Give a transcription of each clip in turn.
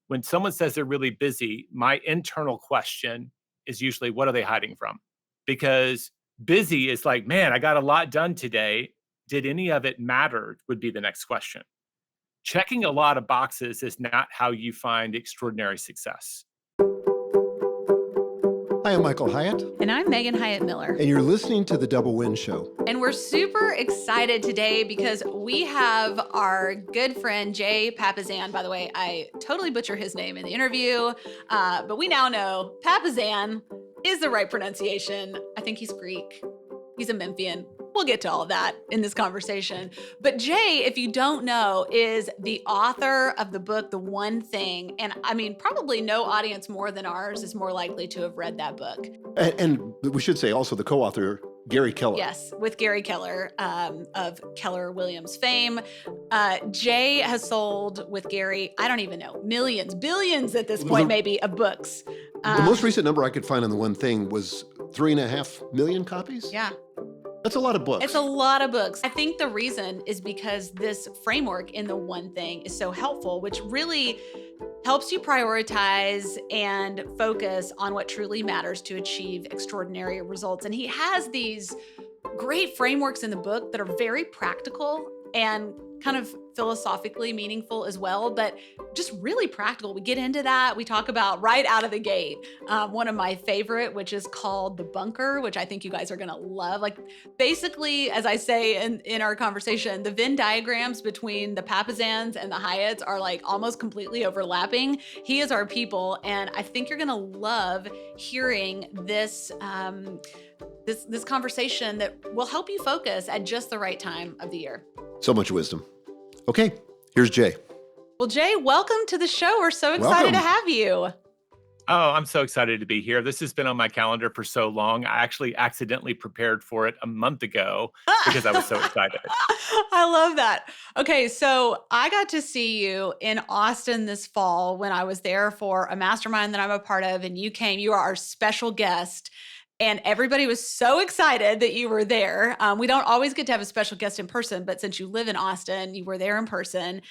when someone says they're really busy, my internal question is usually, what are they hiding from? Because busy is like, man, I got a lot done today. Did any of it matter? Would be the next question. Checking a lot of boxes is not how you find extraordinary success. Hi, I'm Michael Hyatt. And I'm Megan Hyatt Miller. And you're listening to The Double Win Show. And we're super excited today because we have our good friend, Jay Papasan. By the way, I totally butcher his name in the interview, but we now know Papasan is the right pronunciation. I think he's Greek. He's a Memphian. We'll get to all of that in this conversation. But Jay, if you don't know, is the author of the book, The One Thing. And I mean, probably no audience more than ours is more likely to have read that book. And we should say also the co-author, Gary Keller. Yes, with Gary Keller of Keller Williams fame. Jay has sold with Gary, I don't even know, millions, billions at this point, maybe, of books. The most recent number I could find on The One Thing was 3.5 million copies. Yeah. That's a lot of books. It's a lot of books. I think the reason is because this framework in The One Thing is so helpful, which really helps you prioritize and focus on what truly matters to achieve extraordinary results. And he has these great frameworks in the book that are very practical and kind of philosophically meaningful as well, but just really practical. We get into that. We talk about right out of the gate, one of my favorite, which is called the bunker, which I think you guys are going to love. Like basically, as I say in our conversation, the Venn diagrams between the Papasans and the Hyatts are like almost completely overlapping. He is our people. And I think you're going to love hearing this, this conversation that will help you focus at just the right time of the year. So much wisdom. Okay, here's Jay. Well, Jay, welcome to the show. We're so excited to have you. Oh, I'm so excited to be here. This has been on my calendar for so long. I actually accidentally prepared for it a month ago because I was so excited. I love that. Okay, so I got to see you in Austin this fall when I was there for a mastermind that I'm a part of, and you came. You are our special guest. And everybody was so excited that you were there. We don't always get to have a special guest in person, but since you live in Austin, you were there in person.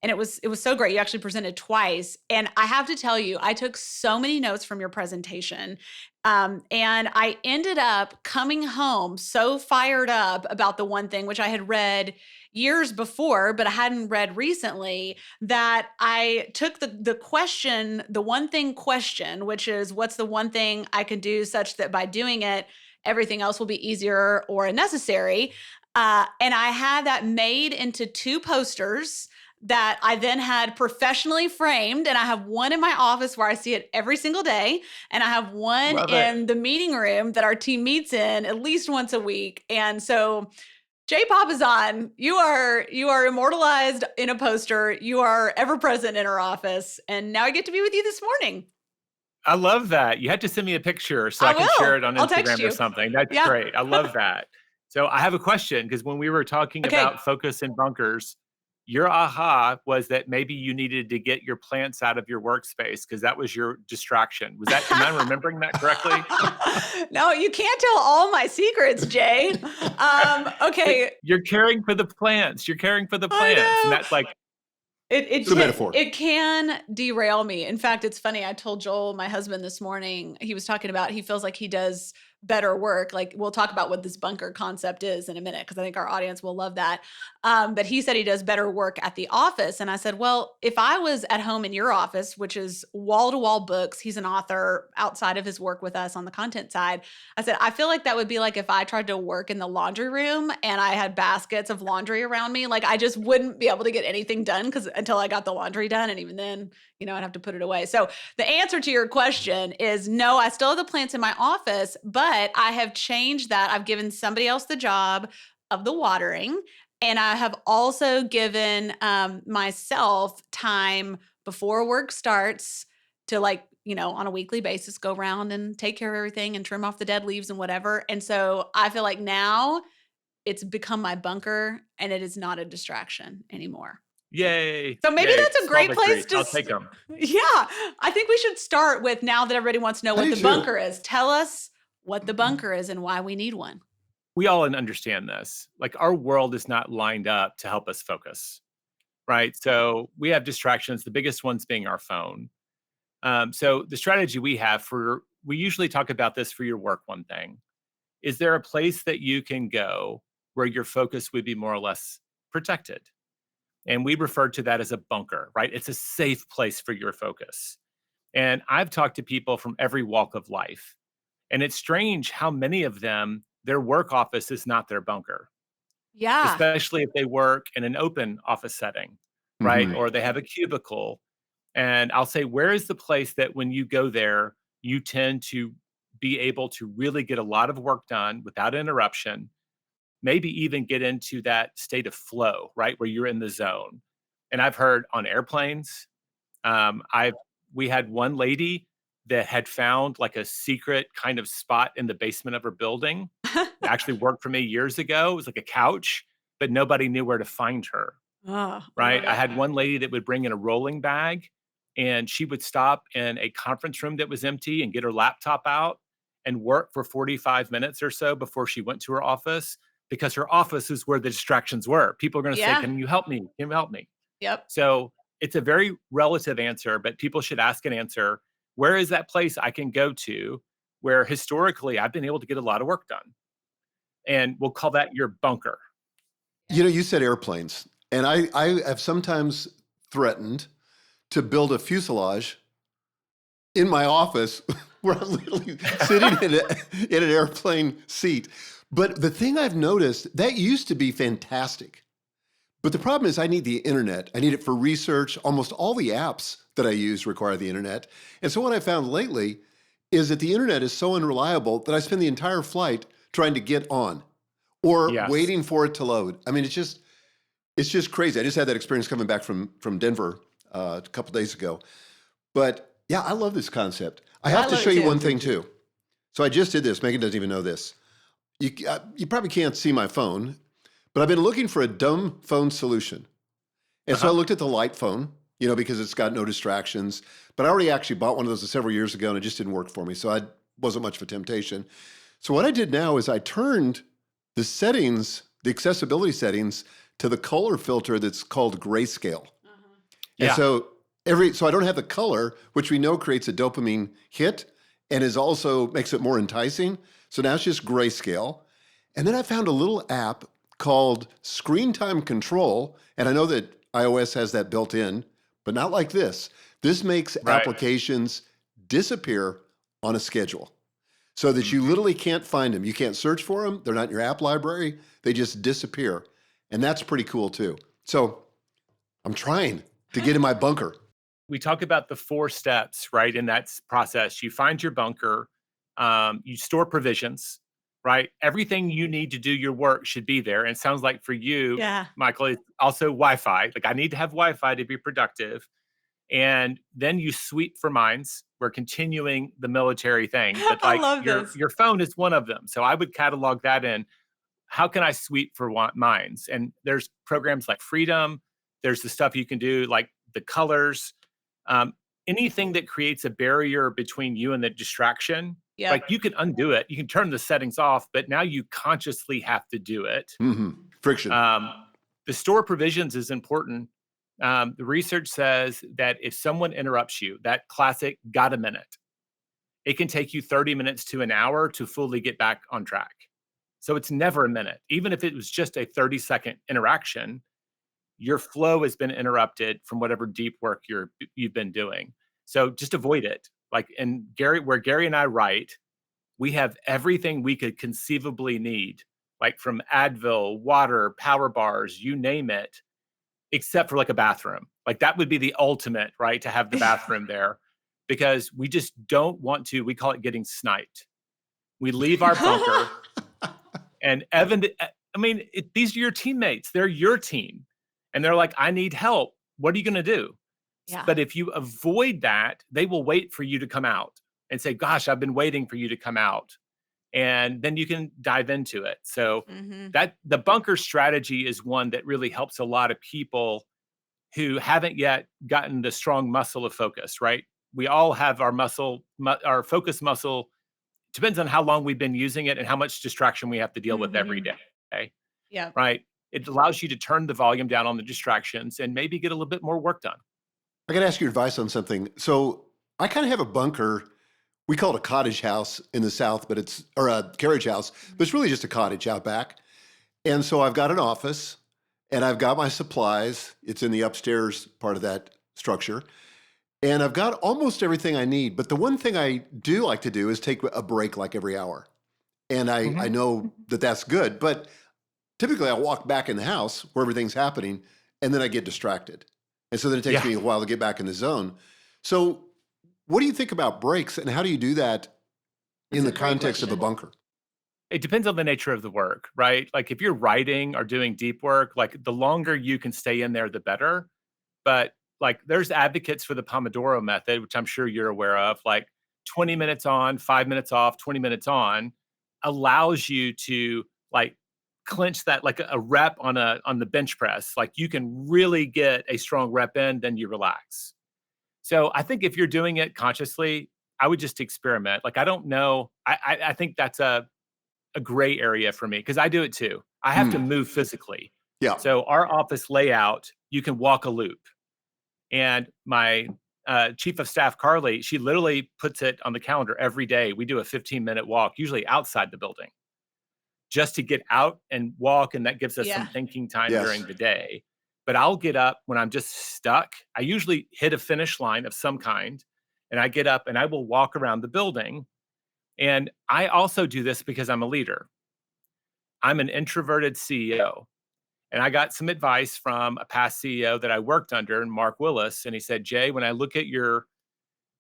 And it was so great. You actually presented twice. And I have to tell you, I took so many notes from your presentation. And I ended up coming home so fired up about The One Thing, which I had read years before, but I hadn't read recently, that I took the question, the one thing question, which is what's the one thing I can do such that by doing it, everything else will be easier or unnecessary. And I had that made into 2 posters that I then had professionally framed. And I have one in my office where I see it every single day. And I have one in the meeting room that our team meets in at least once a week. And so Jay Papasan, you are immortalized in a poster. You are ever present in our office. And now I get to be with you this morning. I love that. You had to send me a picture so I can share it on Instagram or something. That's great. I love that. So I have a question, because when we were talking about focus and bunkers, your aha was that maybe you needed to get your plants out of your workspace because that was your distraction. Was that, am I remembering that correctly? No, you can't tell all my secrets, Jay. Okay. You're caring for the plants. You're caring for the plants. And that's like, it's a metaphor. It can derail me. In fact, it's funny. I told Joel, my husband, this morning, he was talking about, he feels like he does better work. Like, we'll talk about what this bunker concept is in a minute, because I think our audience will love that. But he said he does better work at the office. And I said, well, if I was at home in your office, which is wall-to-wall books, he's an author outside of his work with us on the content side. I said, I feel like that would be like if I tried to work in the laundry room and I had baskets of laundry around me. Like, I just wouldn't be able to get anything done until I got the laundry done. And even then, I'd have to put it away. So the answer to your question is no, I still have the plants in my office, but I have changed that. I've given somebody else the job of the watering. And I have also given myself time before work starts to, on a weekly basis, go around and take care of everything and trim off the dead leaves and whatever. And so I feel like now it's become my bunker and it is not a distraction anymore. Yay. So maybe that's a great place to... I'll take them. Yeah. I think we should start with, now that everybody wants to know what the bunker is, tell us what the bunker is and why we need one. We all understand this. Like, our world is not lined up to help us focus. right? So we have distractions, the biggest ones being our phone. So the strategy we have we usually talk about this for your work one thing. Is there a place that you can go where your focus would be more or less protected? And we refer to that as a bunker, right? It's a safe place for your focus. And I've talked to people from every walk of life. And it's strange how many of them, their work office is not their bunker, Yeah. especially if they work in an open office setting, right? Or they have a cubicle. And I'll say, where is the place that when you go there, you tend to be able to really get a lot of work done without interruption, maybe even get into that state of flow, right? Where you're in the zone. And I've heard on airplanes, I've we had one lady that had found like a secret kind of spot in the basement of her building. It actually worked for me years ago. It was like a couch, but nobody knew where to find her. Oh, Right? I had one lady that would bring in a rolling bag, and she would stop in a conference room that was empty and get her laptop out and work for 45 minutes or so before she went to her office, because her office is where the distractions were. People are gonna say, yeah. "Can you help me? Can you help me?" Yep. So, it's a very relative answer, but people should ask and answer, where is that place I can go to where historically I've been able to get a lot of work done? And we'll call that your bunker. You said airplanes, and I have sometimes threatened to build a fuselage in my office where I'm literally sitting in an airplane seat. But the thing I've noticed, that used to be fantastic. But the problem is I need the internet. I need it for research. Almost all the apps that I use require the internet. And so what I found lately is that the internet is so unreliable that I spend the entire flight trying to get on or Yes. waiting for it to load. I mean, it's just crazy. I just had that experience coming back from Denver a couple days ago. But yeah, I love this concept. I have I to love show it you too. one thing too. So I just did this. Megan doesn't even know this. You probably can't see my phone, but I've been looking for a dumb phone solution. And so I looked at the light phone, because it's got no distractions. But I already actually bought one of those several years ago and it just didn't work for me. So I wasn't much of a temptation. So what I did now is I turned the settings, the accessibility settings, to the color filter that's called grayscale. And Yeah. so I don't have the color, which we know creates a dopamine hit and is also makes it more enticing. So now it's just grayscale. And then I found a little app called Screen Time Control. And I know that iOS has that built in, but not like this. This makes Right. applications disappear on a schedule so that you literally can't find them. You can't search for them. They're not in your app library. They just disappear. And that's pretty cool too. So I'm trying to get in my bunker. We talk about the 4 steps, right? In that process, you find your bunker, you store provisions, right? Everything you need to do your work should be there. And it sounds like for you, Yeah. Michael, it's also Wi-Fi. Like I need to have Wi-Fi to be productive. And then you sweep for mines. We're continuing the military thing, but I like love your this. your phone is one of them. So I would catalog that in. How can I sweep for mines? And there's programs like Freedom. There's the stuff you can do like the colors. Um, Anything that creates a barrier between you and the distraction, Yep. like you can undo it. You can turn the settings off, but now you consciously have to do it. Friction. The store provisions is important. The research says that if someone interrupts you, that classic got a minute, it can take you 30 minutes to an hour to fully get back on track. So it's never a minute. Even if it was just a 30-second interaction, your flow has been interrupted from whatever deep work you've been doing. So just avoid it. Like where Gary and I write, we have everything we could conceivably need, like from Advil, water, power bars, you name it, except for like a bathroom. Like that would be the ultimate, right? To have the bathroom there, because we just don't want to, we call it getting sniped. We leave our bunker and these are your teammates. They're your team. And they're like, I need help. What are you going to do? Yeah. But if you avoid that, they will wait for you to come out and say, gosh, I've been waiting for you to come out. And then you can dive into it. So that the bunker strategy is one that really helps a lot of people who haven't yet gotten the strong muscle of focus, right? We all have our our focus muscle. Depends on how long we've been using it and how much distraction we have to deal with every day. Yeah. Right? it allows you to turn the volume down on the distractions and maybe get a little bit more work done. I got to ask your advice on something. So I kind of have a bunker. We call it a cottage house in the South, or a carriage house, but it's really just a cottage out back. And so I've got an office and I've got my supplies. It's in the upstairs part of that structure. And I've got almost everything I need. But the one thing I do like to do is take a break like every hour. And I know that that's good. But typically I walk back in the house where everything's happening and then I get distracted. And so then it takes me a while to get back in the zone. So what do you think about breaks and how do you do that in the context of a bunker? It depends on the nature of the work, right? Like if you're writing or doing deep work, like the longer you can stay in there, the better. But like there's advocates for the Pomodoro method, which I'm sure you're aware of, like 20 minutes on, 5 minutes off, 20 minutes on, allows you to like clinch that like a rep on the bench press. Like you can really get a strong rep in, then you relax. So I think if you're doing it consciously, I would just experiment. Like I don't know. I think that's a gray area for me because I do it too. I have to move physically. Yeah. So our office layout, you can walk a loop. And my chief of staff, Carly, she literally puts it on the calendar every day. We do a 15-minute walk, usually outside the building, just to get out and walk. And that gives us some thinking time during the day. But I'll get up when I'm just stuck. I usually hit a finish line of some kind. And I get up and I will walk around the building. And I also do this because I'm a leader. I'm an introverted CEO. And I got some advice from a past CEO that I worked under, Mark Willis. And he said, Jay, when I look at your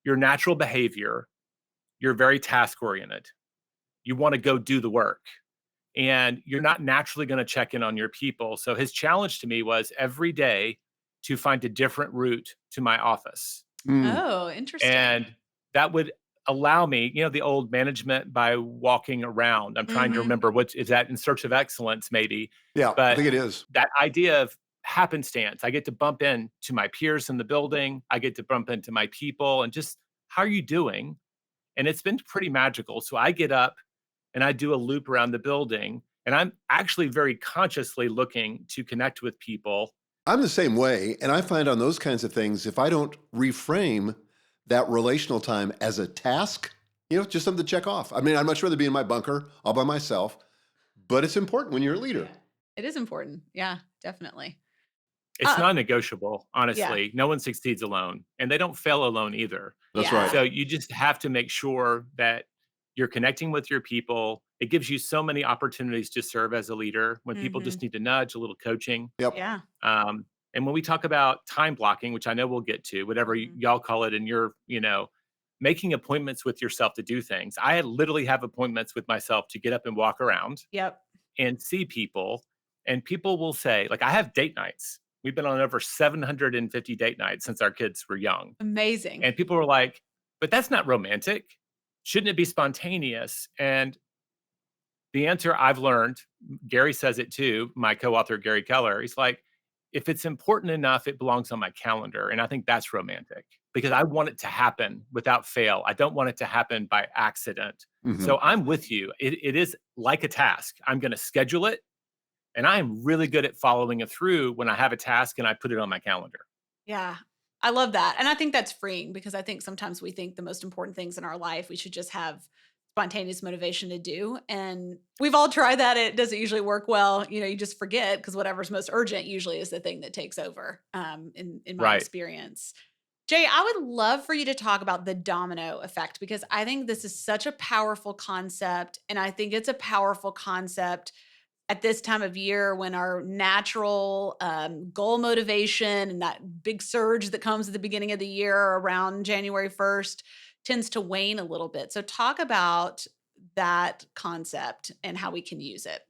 natural behavior, you're very task oriented. You want to go do the work. And you're not naturally going to check in on your people. So his challenge to me was every day to find a different route to my office. Oh, interesting. And that would allow me, the old management by walking around. I'm trying to remember what is that in search of excellence, maybe. Yeah, but I think it is. That idea of happenstance. I get to bump into my peers in the building. I get to bump into my people and just, how are you doing? And it's been pretty magical. So I get up and I do a loop around the building. And I'm actually very consciously looking to connect with people. I'm the same way. And I find on those kinds of things, if I don't reframe that relational time as a task, just something to check off. I mean, I'd much rather be in my bunker all by myself, but it's important when you're a leader. It is important. Yeah, definitely. It's non-negotiable, honestly. Yeah. No one succeeds alone, and they don't fail alone either. That's right. So you just have to make sure that you're connecting with your people. It gives you so many opportunities to serve as a leader when people just need to nudge, a little coaching. Yep. Yeah. And when we talk about time blocking, which I know we'll get to, whatever y'all call it, and you're, making appointments with yourself to do things. I literally have appointments with myself to get up and walk around and see people. And people will say, like, I have date nights. We've been on over 750 date nights since our kids were young. Amazing. And people were like, but that's not romantic. Shouldn't it be spontaneous? And the answer I've learned, Gary says it too, my co-author, Gary Keller, he's like, if it's important enough, it belongs on my calendar. And I think that's romantic because I want it to happen without fail. I don't want it to happen by accident. So I'm with you. It is like a task. I'm going to schedule it. And I'm really good at following it through when I have a task and I put it on my calendar. Yeah, I love that. And I think that's freeing because I think sometimes we think the most important things in our life, we should just have spontaneous motivation to do. And we've all tried that. It doesn't usually work well. You just forget because whatever's most urgent usually is the thing that takes over in my experience. Jay, I would love for you to talk about the domino effect because I think this is such a powerful concept. And I think it's a powerful concept at this time of year when our natural goal motivation and that big surge that comes at the beginning of the year around January 1st tends to wane a little bit. So talk about that concept and how we can use it.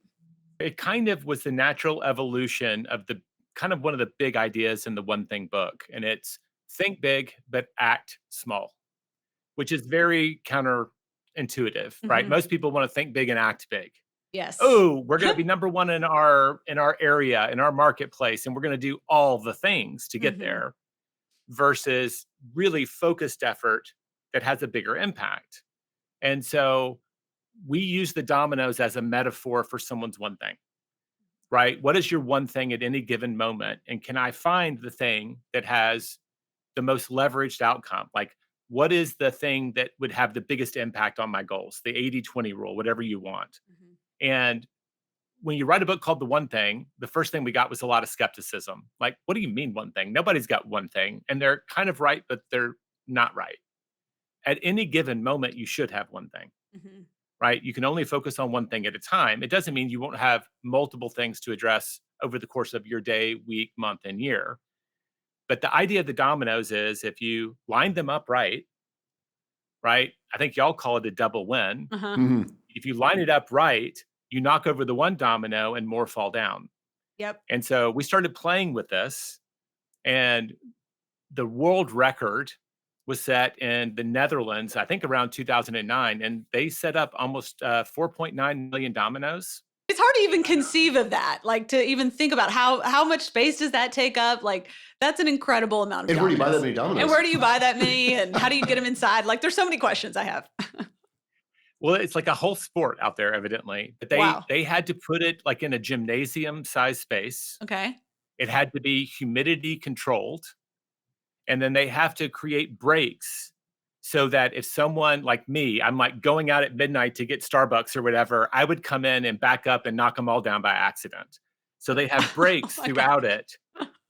It kind of was the natural evolution of the kind of one of the big ideas in the One Thing book. And it's think big, but act small, which is very counterintuitive, right? Most people want to think big and act big. Yes. Oh, we're going to be number one in our area, in our marketplace, and we're going to do all the things to get there versus really focused effort that has a bigger impact. And so we use the dominoes as a metaphor for someone's one thing. right? What is your one thing at any given moment? And can I find the thing that has the most leveraged outcome? Like, what is the thing that would have the biggest impact on my goals? The 80-20 rule, whatever you want. Mhm. And when you write a book called The One Thing, the first thing we got was a lot of skepticism. Like, what do you mean one thing? Nobody's got one thing. And they're kind of right, but they're not right. At any given moment, you should have one thing, Mhm. right? You can only focus on one thing at a time. It doesn't mean you won't have multiple things to address over the course of your day, week, month, and year. But the idea of the dominoes is if you line them up right, right? I think y'all call it a double win. Uh-huh. Mhm. If you line it up right, you knock over the one domino and more fall down. Yep. And so we started playing with this, and the world record was set in the Netherlands, I think around 2009, and they set up almost 4.9 million dominoes. It's hard to even conceive of that, like to even think about how much space does that take up? Like that's an incredible amount of And where do you buy that dominoes. many dominoes? And where do you buy that many? And how do you get them inside? Like there's so many questions I have. Well, it's like a whole sport out there, evidently. But they Wow. they had to put it like in a gymnasium size space. Okay. It had to be humidity controlled. And then they have to create breaks so that if someone like me, I'm like going out at midnight to get Starbucks or whatever, I would come in and back up and knock them all down by accident. So they have Oh breaks my God. throughout it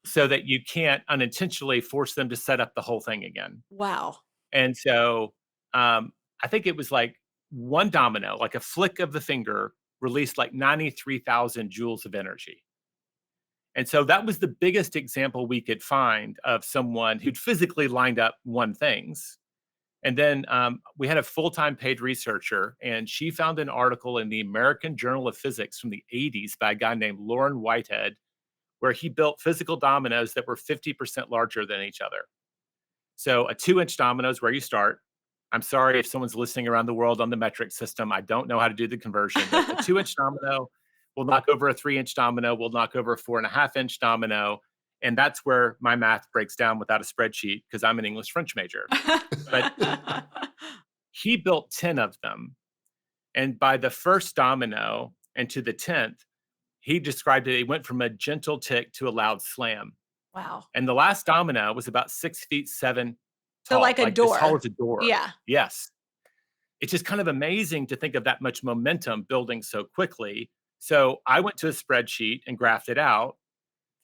so that you can't unintentionally force them to set up the whole thing again. Wow. And so I think it was like one domino, like a flick of the finger, released like 93,000 joules of energy. And so that was the biggest example we could find of someone who'd physically lined up one things. And then we had a full-time paid researcher, and she found an article in the American Journal of Physics from the 80s by a guy named Loren Whitehead, where he built physical dominoes that were 50% larger than each other. So a 2-inch domino is where you start. I'm sorry if someone's listening around the world on the metric system. I don't know how to do the conversion, but a 2-inch domino will knock over a 3-inch domino, will knock over a 4.5-inch domino. And that's where my math breaks down without a spreadsheet because I'm an English French major. But he built 10 of them. And by the first domino and to the 10th, he described it went from a gentle tick to a loud slam. Wow. And the last domino was about 6'7" So tall, like a as tall door. as a door. Yeah. Yes. It's just kind of amazing to think of that much momentum building so quickly. So I went to a spreadsheet and graphed it out.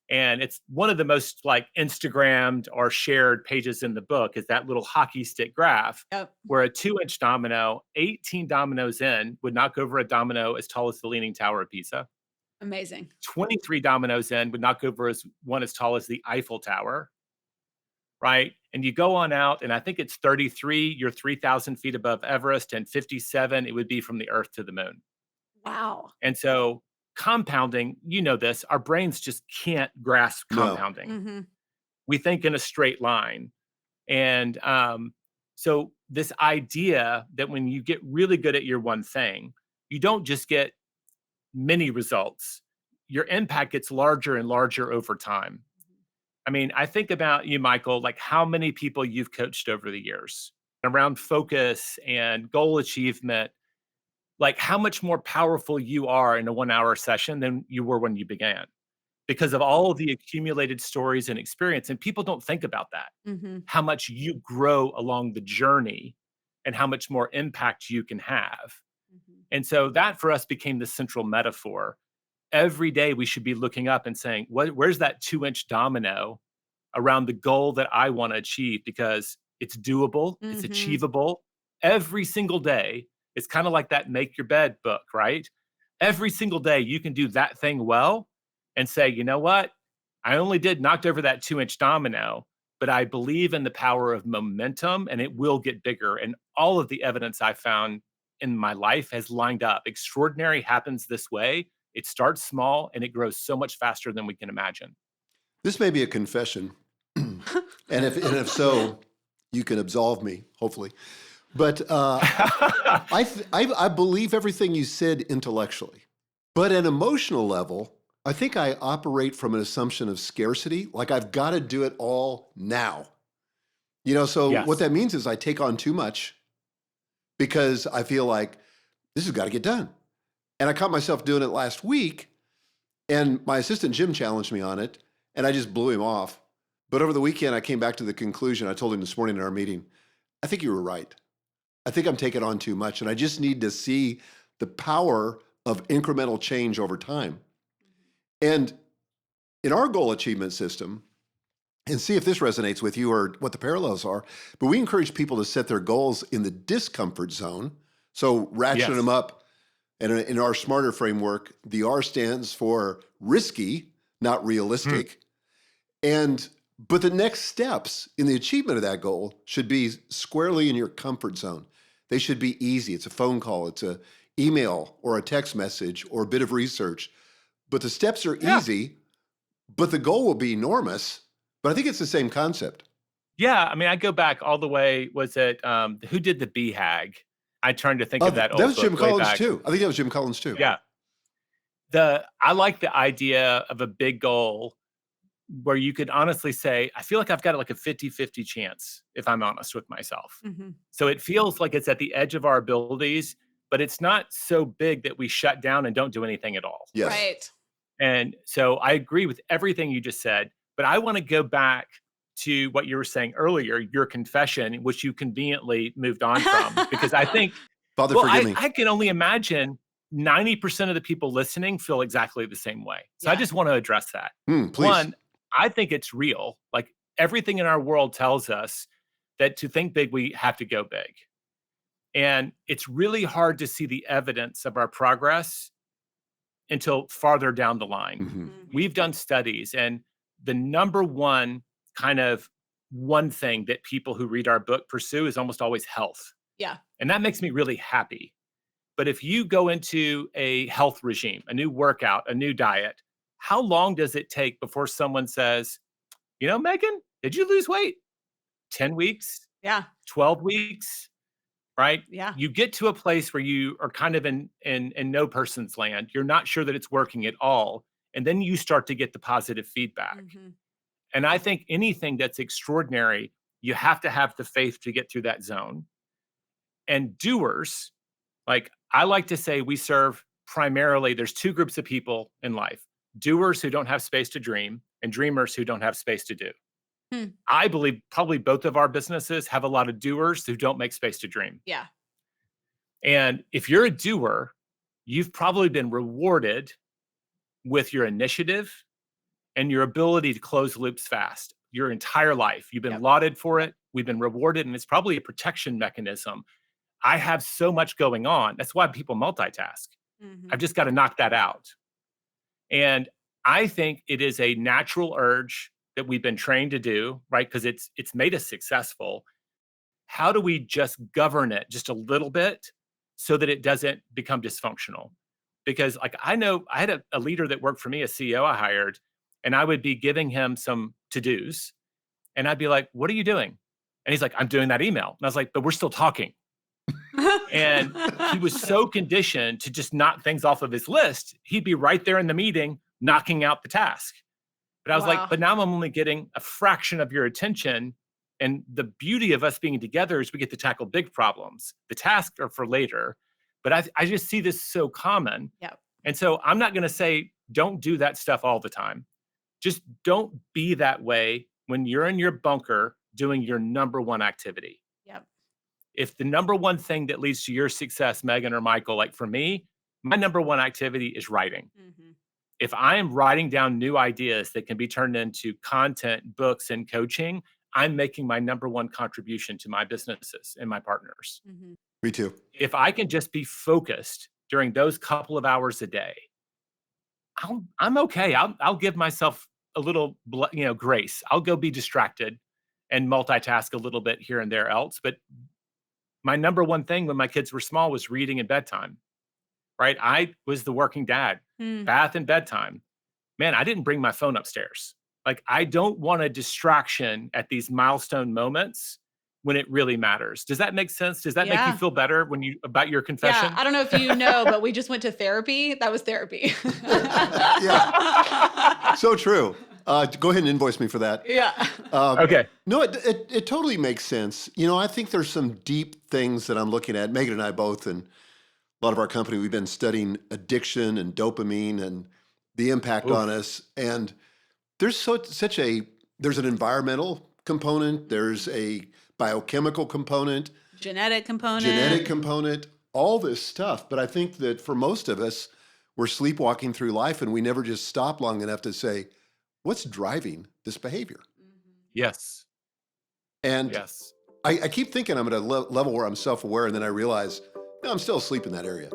And it's one of the most like Instagrammed or shared pages in the book is that little hockey stick graph Yep. where a 2-inch domino, 18 dominoes in, would knock over a domino as tall as the Leaning Tower of Pisa. Amazing. 23 dominoes in would knock over one as tall as the Eiffel Tower, right? And you go on out, and I think it's 33, you're 3,000 feet above Everest, and 57, it would be from the Earth to the moon. Wow. And so compounding, you know this, our brains just can't grasp compounding. Mm-hmm. We think in a straight line. And so this idea that when you get really good at your one thing, you don't just get many results. Your impact gets larger and larger over time. I mean, I think about you, Michael, like how many people you've coached over the years around focus and goal achievement, like how much more powerful you are in a 1-hour session than you were when you began because of all of the accumulated stories and experience. And people don't think about that, Mm-hmm. how much you grow along the journey and how much more impact you can have. Mm-hmm. And so that for us became the central metaphor. Every day we should be looking up and saying, where's that 2-inch domino around the goal that I want to achieve? Because it's doable, it's Mm-hmm. achievable every single day. It's kind of like that Make Your Bed book, right? Every single day you can do that thing well and say, you know what? I only knocked over that 2-inch domino, but I believe in the power of momentum and it will get bigger. And all of the evidence I found in my life has lined up. Extraordinary happens this way. It starts small and it grows so much faster than we can imagine. This may be a confession, and if so, you can absolve me, hopefully. But I believe everything you said intellectually. But at an emotional level, I think I operate from an assumption of scarcity, like I've got to do it all now. So Yes. what that means is I take on too much because I feel like this has got to get done. And I caught myself doing it last week. And my assistant, Jim, challenged me on it, and I just blew him off. But over the weekend, I came back to the conclusion. I told him this morning in our meeting, I think you were right. I think I'm taking on too much, and I just need to see the power of incremental change over time. And in our goal achievement system, and see if this resonates with you or what the parallels are, but we encourage people to set their goals in the discomfort zone. So ratcheting them up. And in our smarter framework, the R stands for risky, not realistic. But the next steps in the achievement of that goal should be squarely in your comfort zone. They should be easy. It's a phone call, it's an email or a text message or a bit of research. But the steps are easy, but the goal will be enormous. But I think it's the same concept. Yeah. I mean, I go back all the way. Was it, who did the BHAG? I trying to think of that old That was book Jim Collins back. too. I think that was Jim Collins too. Yeah. I like the idea of a big goal where you could honestly say, I feel like I've got like a 50-50 chance if I'm honest with myself. So it feels like it's at the edge of our abilities, but it's not so big that we shut down and don't do anything at all. Yes. Right. And so I agree with everything you just said, but I want to go back to what you were saying earlier, your confession, which you conveniently moved on from, because I think, Father, forgive me. I can only imagine 90% of the people listening feel exactly the same way. So I just want to address that. Please. One, I think it's real. Like everything in our world tells us that to think big, we have to go big. And it's really hard to see the evidence of our progress until farther down the line. We've done studies, and the number one thing that people who read our book pursue is almost always health. Yeah. And that makes me really happy. But if you go into a health regime, a new workout, a new diet, how long does it take before someone says, you know, Megan, did you lose weight? 10 weeks? Yeah. 12 weeks? Right? Yeah. You get to a place where you are kind of in no person's land. You're not sure that it's working at all. And then you start to get the positive feedback. And I think anything that's extraordinary, you have to have the faith to get through that zone. And doers, like I like to say, we serve primarily, there's two groups of people in life: doers who don't have space to dream and dreamers who don't have space to do. I believe probably both of our businesses have a lot of doers who don't make space to dream. Yeah. And if you're a doer, you've probably been rewarded with your initiative and your ability to close loops fast your entire life. You've been lauded for it. We've been rewarded, and it's probably a protection mechanism. I have so much going on. That's why people multitask. I've just got to knock that out. And I think it is a natural urge that we've been trained to do, right? Because it's made us successful. How do we just govern it just a little bit so that it doesn't become dysfunctional? Because like I know I had a leader that worked for me, a CEO I hired, and I would be giving him some to-dos. And I'd be like, what are you doing? And he's like, I'm doing that email. And I was like, but we're still talking. And he was so conditioned to just knock things off of his list. He'd be right there in the meeting, knocking out the task. But I was like, but now I'm only getting a fraction of your attention. And the beauty of us being together is we get to tackle big problems. The tasks are for later. But I just see this so common. Yep. And so I'm not going to say, don't do that stuff all the time. Just don't be that way when you're in your bunker doing your number one activity. Yep. If the number one thing that leads to your success, Megan or Michael, like for me, my number one activity is writing. If I am writing down new ideas that can be turned into content, books, and coaching, I'm making my number one contribution to my businesses and my partners. Me too. If I can just be focused during those couple of hours a day, I'm okay. I'll give myself a little, grace. I'll go be distracted and multitask a little bit here and there else. But my number one thing when my kids were small was reading and bedtime, right? I was the working dad, bath and bedtime. Man, I didn't bring my phone upstairs. Like, I don't want a distraction at these milestone moments when it really matters. Does that make sense? Does that make you feel better about your confession? Yeah, I don't know if you know, but we just went to therapy. That was therapy. Yeah. So true. Go ahead and invoice me for that. Yeah. Okay. No, it totally makes sense. I think there's some deep things that I'm looking at. Megan and I both, and a lot of our company, we've been studying addiction and dopamine. And the impact on us. And there's there's an environmental component, there's a biochemical component, genetic component, all this stuff. But I think that for most of us, we're sleepwalking through life and we never just stop long enough to say, what's driving this behavior? Yes. And yes. I keep thinking I'm at a level where I'm self-aware, and then I realize, no, I'm still asleep in that area.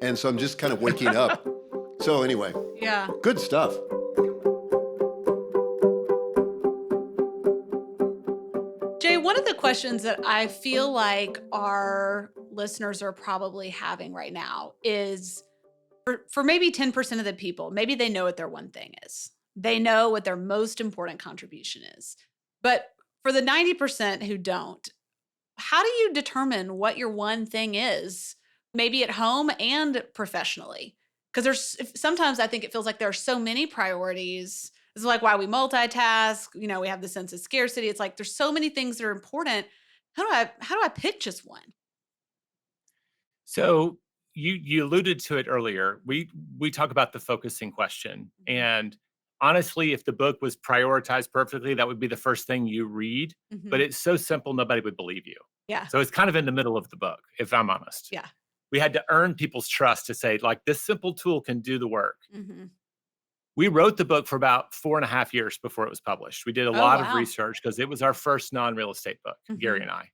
And so I'm just kind of waking up. So anyway, yeah, good stuff. Jay, one of the questions that I feel like our listeners are probably having right now is for maybe 10% of the people, maybe they know what their one thing is. They know what their most important contribution is. But for the 90% who don't, how do you determine what your one thing is, maybe at home and professionally? Because sometimes I think it feels like there are so many priorities. This is like why we multitask. We have the sense of scarcity. It's like there's so many things that are important. How do I pick just one? So you alluded to it earlier. We talk about the focusing question, and honestly, if the book was prioritized perfectly, that would be the first thing you read. But it's so simple, nobody would believe you. Yeah. So it's kind of in the middle of the book, if I'm honest. Yeah. We had to earn people's trust to say, like, this simple tool can do the work. We wrote the book for about 4.5 years before it was published. We did a lot of research because it was our first non-real estate book, Gary and I.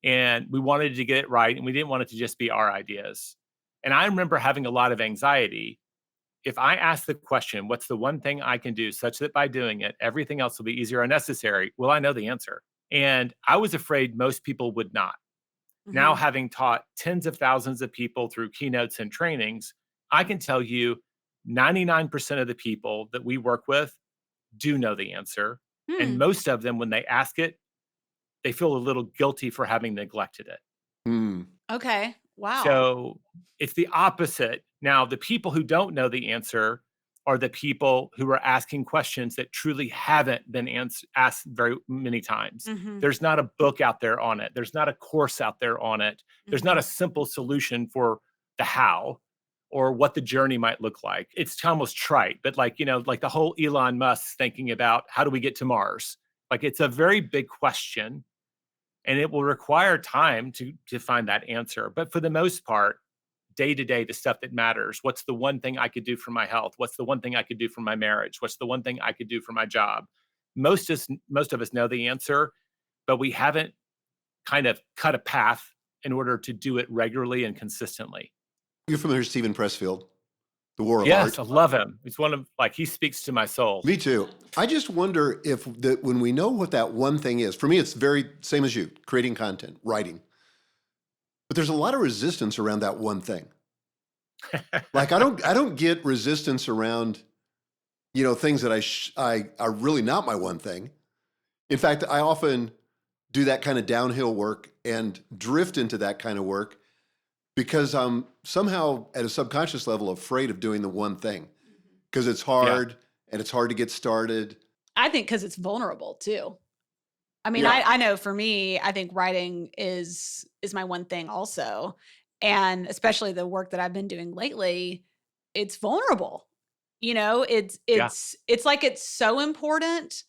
And we wanted to get it right, and we didn't want it to just be our ideas. And I remember having a lot of anxiety. If I ask the question, what's the one thing I can do such that by doing it, everything else will be easier or necessary? Well, I know the answer. And I was afraid most people would not. Now, having taught tens of thousands of people through keynotes and trainings, I can tell you 99% of the people that we work with do know the answer. And most of them, when they ask it, they feel a little guilty for having neglected it. Okay. Wow. So it's the opposite. Now, the people who don't know the answer are the people who are asking questions that truly haven't been asked very many times. There's not a book out there on it. There's not a course out there on it. There's not a simple solution for the how or what the journey might look like. It's almost trite, but like the whole Elon Musk thinking about how do we get to Mars? Like, it's a very big question, and it will require time to find that answer. But for the most part, day to day, the stuff that matters, what's the one thing I could do for my health? What's the one thing I could do for my marriage? What's the one thing I could do for my job? Most of us know the answer, but we haven't kind of cut a path in order to do it regularly and consistently. You're familiar with Stephen Pressfield, The War of Art? Yes, I love him. He's he speaks to my soul. Me too. I just wonder if when we know what that one thing is, for me, it's very same as you, creating content, writing. But there's a lot of resistance around that one thing. Like I don't get resistance around, things that are really not my one thing. In fact, I often do that kind of downhill work and drift into that kind of work because I'm somehow at a subconscious level afraid of doing the one thing because it's hard and it's hard to get started. I think because it's vulnerable too. I mean, I know for me, I think writing is my one thing also. And especially the work that I've been doing lately, it's vulnerable. It's like it's so important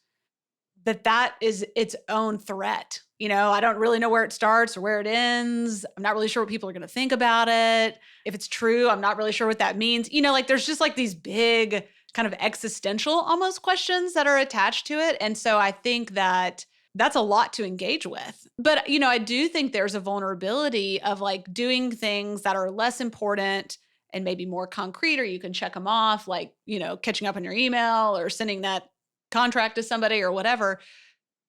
that is its own threat. I don't really know where it starts or where it ends. I'm not really sure what people are going to think about it. If it's true, I'm not really sure what that means. There's just like these big kind of existential almost questions that are attached to it. And so I think that's a lot to engage with. But, I do think there's a vulnerability of like doing things that are less important and maybe more concrete, or you can check them off, like, catching up on your email or sending that contract to somebody or whatever.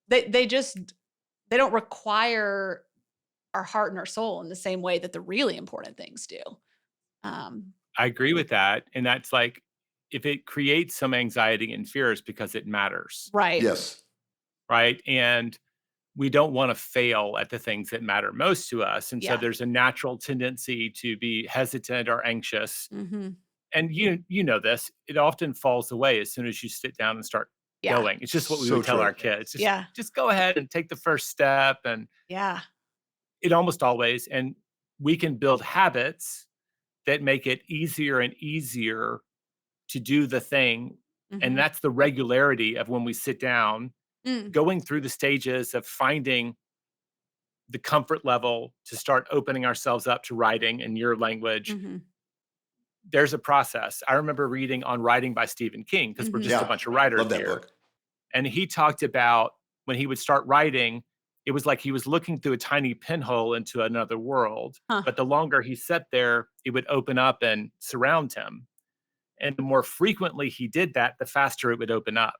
They don't require our heart and our soul in the same way that the really important things do. I agree with that. And that's like, if it creates some anxiety and fears because it matters. Right. Yes. Right. And we don't want to fail at the things that matter most to us. And so there's a natural tendency to be hesitant or anxious. And you know this, it often falls away as soon as you sit down and start going. It's just what we would tell our kids. Just go ahead and take the first step. And it almost always, and we can build habits that make it easier and easier to do the thing. And that's the regularity of when we sit down, going through the stages of finding the comfort level to start opening ourselves up to writing in your language. There's a process. I remember reading On Writing by Stephen King, because we're just a bunch of writers Love that here. book. And he talked about when he would start writing, it was like he was looking through a tiny pinhole into another world. But the longer he sat there, it would open up and surround him. And the more frequently he did that, the faster it would open up.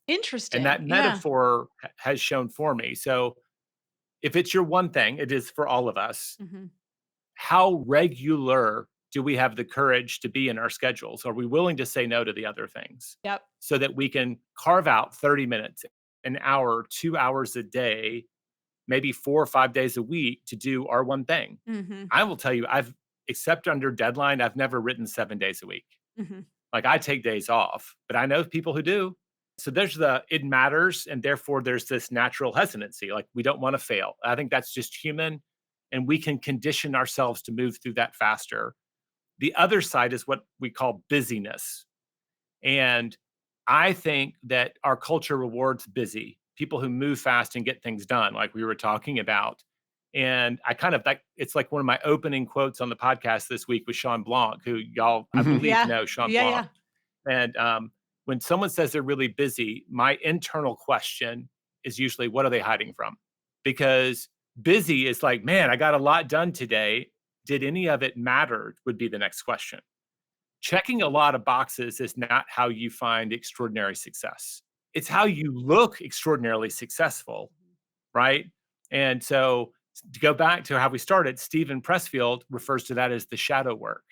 Interesting. And that metaphor has shown for me. So if it's your one thing, it is for all of us. How regular do we have the courage to be in our schedules? Are we willing to say no to the other things? Yep. So that we can carve out 30 minutes, an hour, 2 hours a day, maybe 4 or 5 days a week to do our one thing. I will tell you, except under deadline, I've never written 7 days a week. Like, I take days off, but I know people who do. So there's it matters. And therefore there's this natural hesitancy. Like, we don't want to fail. I think that's just human. And we can condition ourselves to move through that faster. The other side is what we call busyness. And I think that our culture rewards busy, people who move fast and get things done, like we were talking about. And I kind of it's like one of my opening quotes on the podcast this week was Sean Blanc, who y'all, I believe, know Sean Blanc. And when someone says they're really busy, my internal question is usually, what are they hiding from? Because busy is like, man, I got a lot done today. Did any of it matter? Would be the next question. Checking a lot of boxes is not how you find extraordinary success. It's how you look extraordinarily successful, right? And so to go back to how we started, Stephen Pressfield refers to that as the shadow work,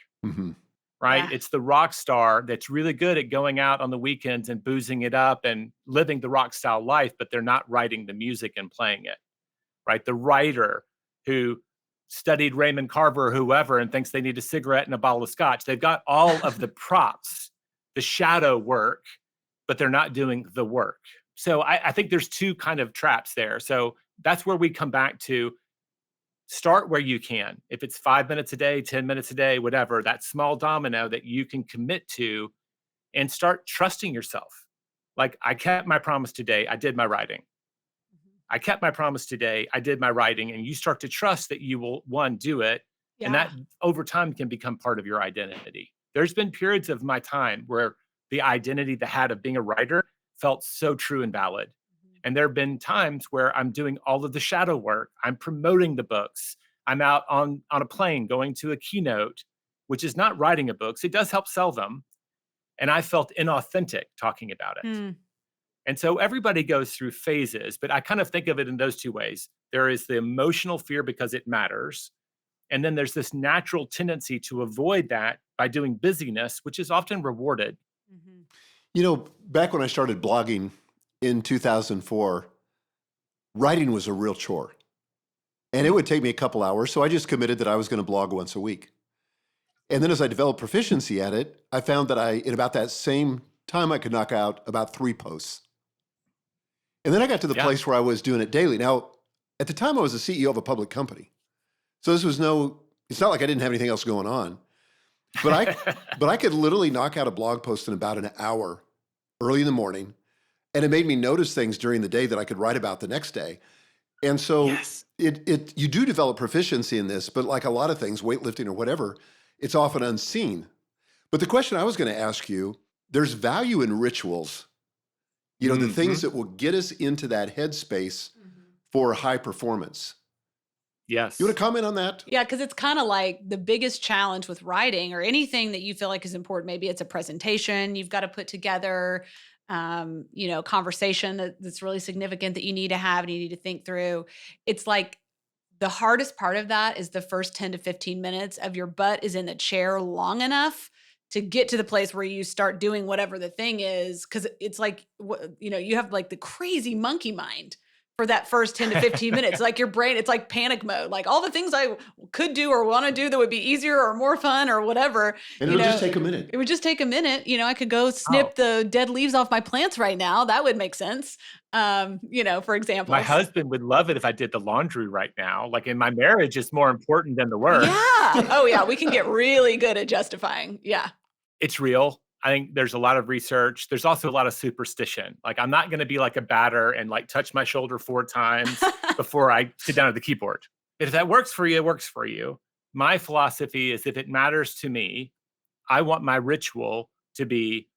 right? Yeah. It's the rock star that's really good at going out on the weekends and boozing it up and living the rock style life, but they're not writing the music and playing it, right? The writer who studied Raymond Carver or whoever and thinks they need a cigarette and a bottle of scotch. They've got all of the props, the shadow work, but they're not doing the work. So I think there's two kind of traps there. So that's where we come back to start where you can. If it's 5 minutes a day, 10 minutes a day, whatever, that small domino that you can commit to, and start trusting yourself. Like, I kept my promise today. I did my writing. I kept my promise today. I did my writing. And you start to trust that you will, one, do it. Yeah. And that over time can become part of your identity. There's been periods of my time where the identity, the hat of being a writer felt so true and valid. And there have been times where I'm doing all of the shadow work. I'm promoting the books. I'm out on a plane going to a keynote, which is not writing a book. So it does help sell them. And I felt inauthentic talking about it. And so everybody goes through phases, but I kind of think of it in those two ways. There is the emotional fear because it matters. And then there's this natural tendency to avoid that by doing busyness, which is often rewarded. You know, back when I started blogging in 2004, writing was a real chore. And it would take me a couple hours. So I just committed that I was going to blog once a week. And then as I developed proficiency at it, I found that in about that same time, I could knock out about 3 posts. And then I got to the place where I was doing it daily. Now, at the time, I was the CEO of a public company. So this was it's not like I didn't have anything else going on. But I could literally knock out a blog post in about an hour early in the morning. And it made me notice things during the day that I could write about the next day. And so you do develop proficiency in this, but like a lot of things, weightlifting or whatever, it's often unseen. But the question I was going to ask you, there's value in rituals. You know, the things that will get us into that headspace for high performance. Yes. You want to comment on that? Yeah, because it's kind of like the biggest challenge with writing or anything that you feel like is important. Maybe it's a presentation you've got to put together, conversation that's really significant that you need to have and you need to think through. It's like the hardest part of that is the first 10 to 15 minutes of your butt is in the chair long enough to get to the place where you start doing whatever the thing is. Cause it's like, you have like the crazy monkey mind for that first 10 to 15 minutes. Like your brain, it's like panic mode. Like all the things I could do or want to do that would be easier or more fun or whatever. And it'll just take a minute. It would just take a minute. I could go snip the dead leaves off my plants right now. That would make sense. For example. My husband would love it if I did the laundry right now. Like in my marriage, it's more important than the work. Yeah. Oh yeah. We can get really good at justifying. Yeah. It's real. I think there's a lot of research. There's also a lot of superstition. Like, I'm not going to be like a batter and like touch my shoulder 4 times before I sit down at the keyboard. If that works for you, it works for you. My philosophy is if it matters to me, I want my ritual to be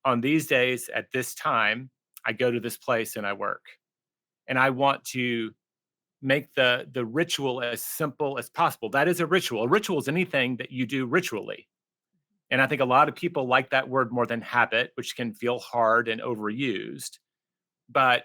on these days at this time, I go to this place and I work. And I want to make the ritual as simple as possible. That is a ritual. A ritual is anything that you do ritually. And I think a lot of people like that word more than habit, which can feel hard and overused. But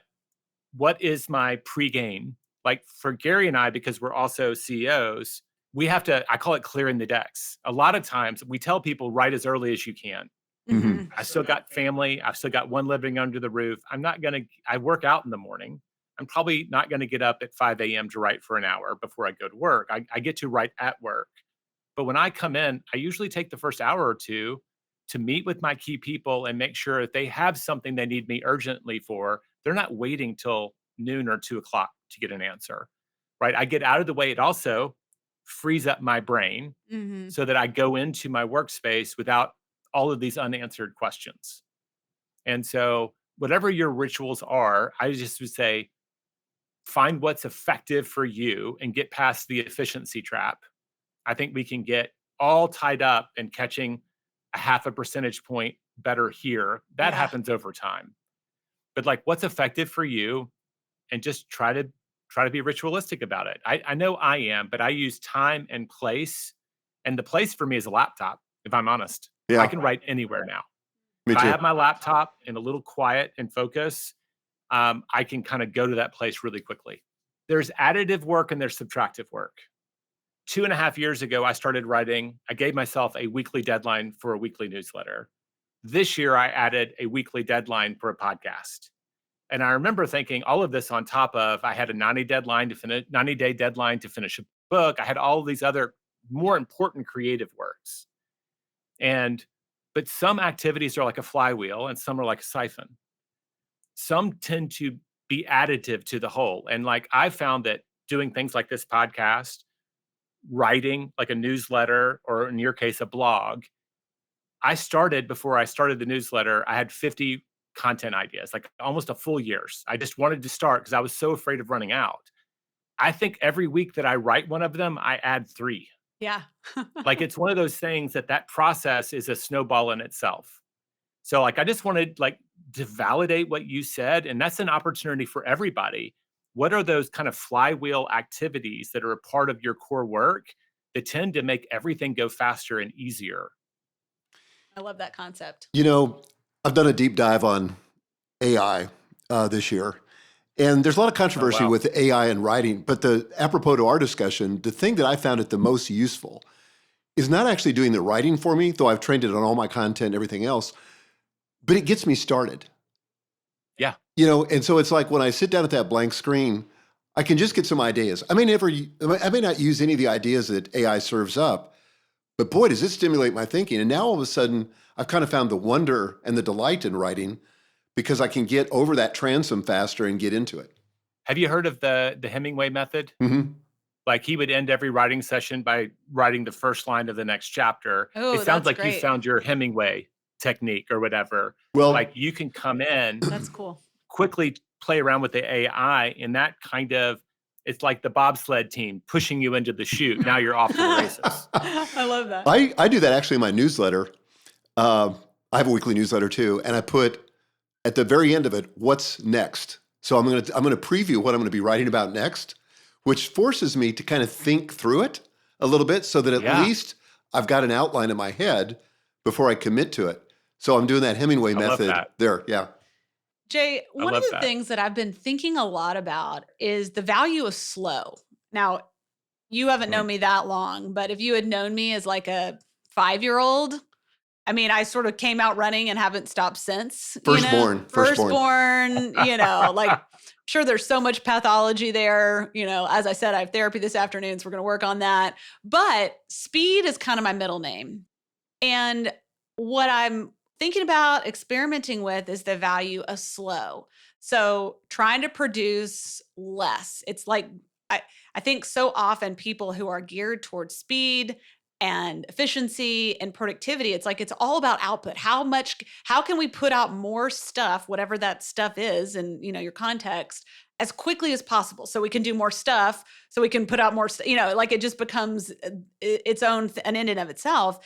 what is my pregame? Like for Gary and I, because we're also CEOs, we have to, I call it clearing the decks. A lot of times we tell people write as early as you can. Mm-hmm. I still got family. I've still got one living under the roof. I work out in the morning. I'm probably not going to get up at 5 a.m. to write for an hour before I go to work. I get to write at work. But when I come in, I usually take the first hour or two to meet with my key people and make sure if they have something they need me urgently for, they're not waiting till noon or 2 o'clock to get an answer, right? I get out of the way. It also frees up my brain so that I go into my workspace without all of these unanswered questions. And so whatever your rituals are, I just would say, find what's effective for you and get past the efficiency trap. I think we can get all tied up in catching a half a percentage point better here. That happens over time. But like what's effective for you and just try to be ritualistic about it. I know I am, but I use time and place. And the place for me is a laptop, if I'm honest. Yeah. I can write anywhere now. Me If too. I have my laptop and a little quiet and focus, I can kind of go to that place really quickly. There's additive work and there's subtractive work. 2.5 years ago, I started writing. I gave myself a weekly deadline for a weekly newsletter. This year, I added a weekly deadline for a podcast. And I remember thinking all of this on top of I had a 90-day deadline to finish a book. I had all of these other more important creative works. But some activities are like a flywheel and some are like a siphon. Some tend to be additive to the whole. And like I found that doing things like this podcast, writing like a newsletter, or in your case, a blog, before I started the newsletter, I had 50 content ideas, like almost a full year's. I just wanted to start because I was so afraid of running out. I think every week that I write one of them, I add 3. Yeah. Like it's one of those things that process is a snowball in itself. So like I just wanted like to validate what you said, and that's an opportunity for everybody. What are those kind of flywheel activities that are a part of your core work that tend to make everything go faster and easier? I love that concept. You know, I've done a deep dive on AI this year, and there's a lot of controversy with AI and writing. But apropos to our discussion, the thing that I found it the most useful is not actually doing the writing for me, though I've trained it on all my content and everything else, but it gets me started. Yeah. You know, and so it's like when I sit down at that blank screen, I can just get some ideas. I may not use any of the ideas that AI serves up, but boy, does it stimulate my thinking. And now all of a sudden, I've kind of found the wonder and the delight in writing because I can get over that transom faster and get into it. Have you heard of the Hemingway method? Mm-hmm. Like he would end every writing session by writing the first line of the next chapter. Oh, it sounds like great. you found your Hemingway technique or whatever. Well, like you can come in. That's cool. Quickly play around with the AI, and that kind of, it's like the bobsled team pushing you into the chute. Now you're off to the races. I love that. I do that actually in my newsletter. I have a weekly newsletter too, and I put at the very end of it, what's next? So I'm gonna preview what I'm gonna be writing about next, which forces me to kind of think through it a little bit so that at least I've got an outline in my head before I commit to it. So I'm doing that Hemingway method there. Yeah. Jay, one of the things that I've been thinking a lot about is the value of slow. Now, you haven't known me that long, but if you had known me as like a 5-year-old, I mean, I sort of came out running and haven't stopped since. Firstborn, like sure, there's so much pathology there. As I said, I have therapy this afternoon, so we're going to work on that. But speed is kind of my middle name. And what I'm thinking about experimenting with is the value of slow. So trying to produce less. It's like, I think so often people who are geared towards speed and efficiency and productivity. It's like, it's all about output. How can we put out more stuff, whatever that stuff is, and your context, as quickly as possible, so we can do more stuff, so we can put out more, like it just becomes its own, an end in of itself.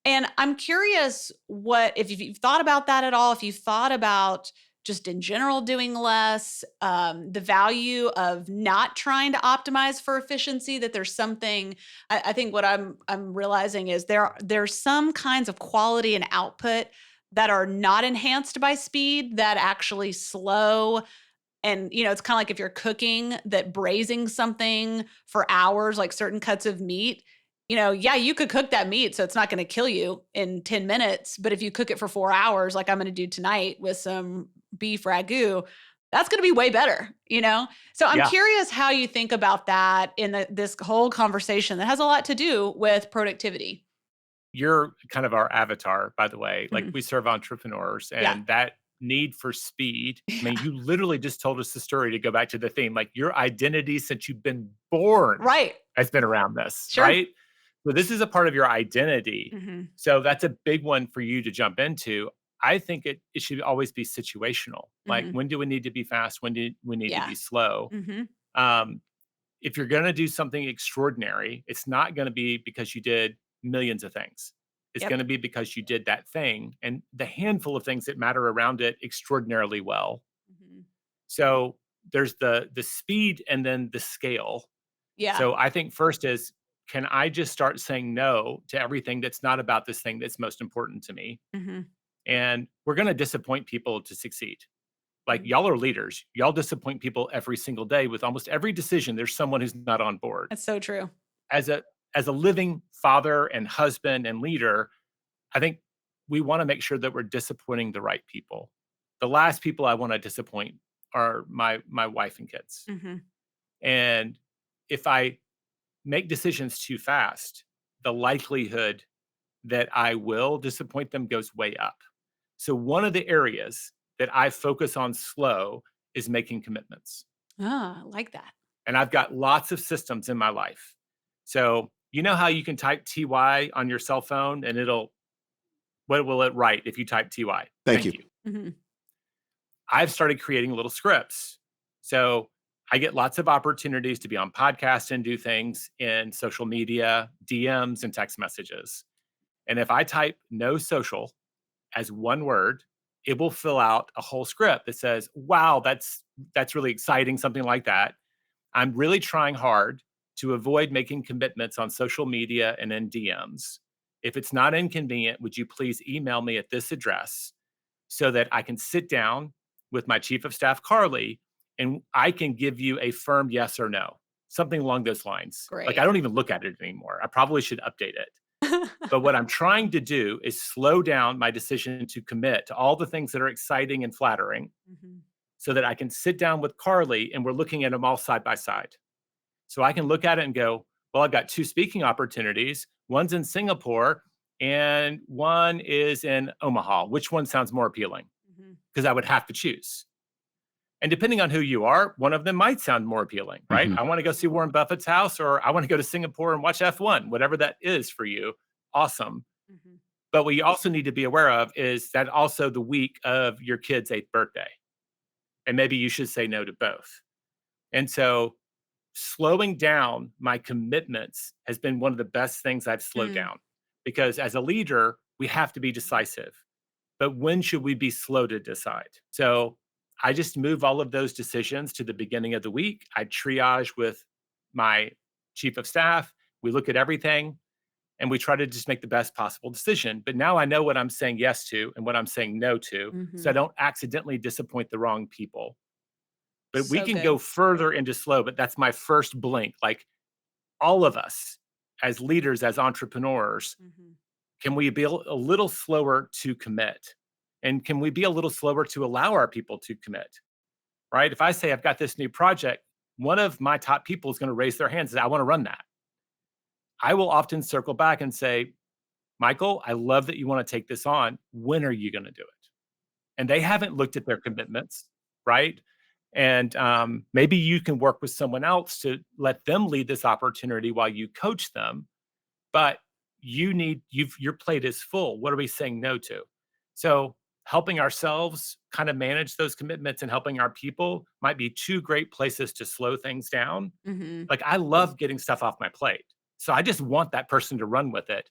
And I'm curious if you've thought about that at all, if you've thought about just in general doing less, the value of not trying to optimize for efficiency, that there's something, I think what I'm realizing is there's some kinds of quality and output that are not enhanced by speed, that actually slow. And, it's kind of like if you're cooking, that braising something for hours, like certain cuts of meat, yeah, you could cook that meat, so it's not going to kill you in 10 minutes. But if you cook it for 4 hours, like I'm going to do tonight with some beef ragu, that's going to be way better, So I'm curious how you think about that in this whole conversation that has a lot to do with productivity. You're kind of our avatar, by the way. Like, we serve entrepreneurs, and that need for speed. I mean, you literally just told us the story, to go back to the theme. Like, your identity since you've been born has been around this, right? So this is a part of your identity. So that's a big one for you to jump into. I think it should always be situational. Like, when do we need to be fast? When do we need to be slow? If you're going to do something extraordinary, it's not going to be because you did millions of things. It's going to be because you did that thing and the handful of things that matter around it extraordinarily well. So there's the speed and then the scale. So I think first is, can I just start saying no to everything that's not about this thing that's most important to me? And we're going to disappoint people to succeed. Like, y'all are leaders. Y'all disappoint people every single day. With almost every decision, there's someone who's not on board. That's so true. As a living father and husband and leader, I think we want to make sure that we're disappointing the right people. The last people I want to disappoint are my wife and kids. And if I make decisions too fast, the likelihood that I will disappoint them goes way up. So one of the areas that I focus on slow is making commitments. I like that. And I've got lots of systems in my life. So you know how you can type TY on your cell phone and what will it write if you type TY? Thank you. I've started creating little scripts. So I get lots of opportunities to be on podcasts and do things in social media, DMs, and text messages. And if I type no social as one word, it will fill out a whole script that says, wow, that's really exciting, something like that. I'm really trying hard to avoid making commitments on social media and in DMs. If it's not inconvenient, would you please email me at this address so that I can sit down with my chief of staff, Carly, and I can give you a firm yes or no, something along those lines. Great. Like, I don't even look at it anymore. I probably should update it. But what I'm trying to do is slow down my decision to commit to all the things that are exciting and flattering so that I can sit down with Carly and we're looking at them all side by side. So I can look at it and go, well, I've got 2 speaking opportunities. One's in Singapore and one is in Omaha. Which one sounds more appealing? Because I would have to choose. And depending on who you are, one of them might sound more appealing, right? I want to go see Warren Buffett's house, or I want to go to Singapore and watch F1, whatever that is for you. Awesome. But what you also need to be aware of is that also the week of your kid's 8th birthday. And maybe you should say no to both. And so slowing down my commitments has been one of the best things I've slowed down, because as a leader, we have to be decisive. But when should we be slow to decide? So I just move all of those decisions to the beginning of the week. I triage with my chief of staff. We look at everything and we try to just make the best possible decision. But now I know what I'm saying yes to and what I'm saying no to, so I don't accidentally disappoint the wrong people. But we can go further into slow, but that's my first blink. Like, all of us as leaders, as entrepreneurs, can we be a little slower to commit? And can we be a little slower to allow our people to commit, right? If I say I've got this new project, one of my top people is going to raise their hands and say, I want to run that. I will often circle back and say, Michael, I love that you want to take this on. When are you going to do it? And they haven't looked at their commitments, right? And maybe you can work with someone else to let them lead this opportunity while you coach them. But your plate is full. What are we saying no to? So helping ourselves kind of manage those commitments and helping our people might be two great places to slow things down. Like, I love getting stuff off my plate. So I just want that person to run with it.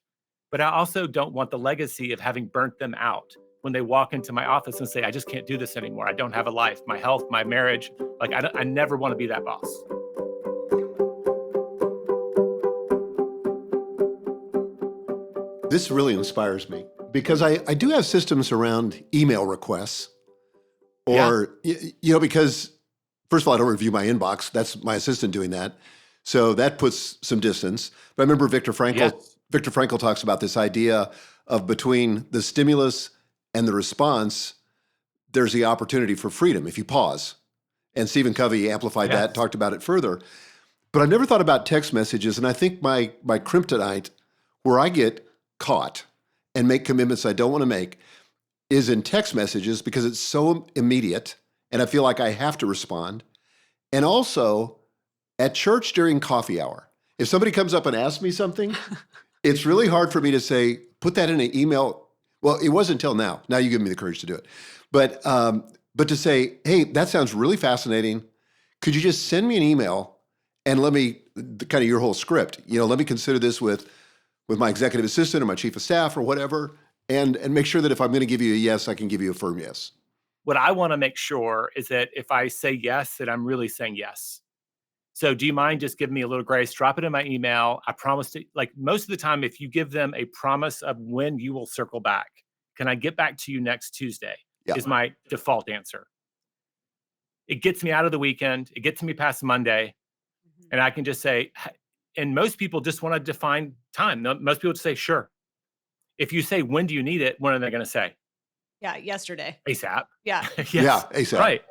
But I also don't want the legacy of having burnt them out when they walk into my office and say, I just can't do this anymore. I don't have a life, my health, my marriage. Like, I never want to be that boss. This really inspires me because I do have systems around email requests or, because first of all, I don't review my inbox. That's my assistant doing that. So that puts some distance. But I remember Viktor Frankl talks about this idea of between the stimulus and the response, there's the opportunity for freedom if you pause. And Stephen Covey amplified that, talked about it further. But I've never thought about text messages. And I think my kryptonite, where I get caught and make commitments I don't want to make, is in text messages because it's so immediate and I feel like I have to respond. And also at church during coffee hour, if somebody comes up and asks me something, it's really hard for me to say, put that in an email. Well, it wasn't until now. Now you give me the courage to do it. But to say, hey, that sounds really fascinating. Could you just send me an email and let me, kind of your whole script, let me consider this with my executive assistant or my chief of staff or whatever, and make sure that if I'm going to give you a yes, I can give you a firm yes. What I want to make sure is that if I say yes, that I'm really saying yes. So do you mind just giving me a little grace? Drop it in my email. I promise to, like, most of the time, if you give them a promise of when you will circle back, can I get back to you next Tuesday? Is my default answer. It gets me out of the weekend. It gets me past Monday. And I can just say, and most people just want to define time. Most people just say, sure. If you say, when do you need it? What are they going to say? Yeah, yesterday. ASAP. Yeah. Yes. Yeah, ASAP. Right.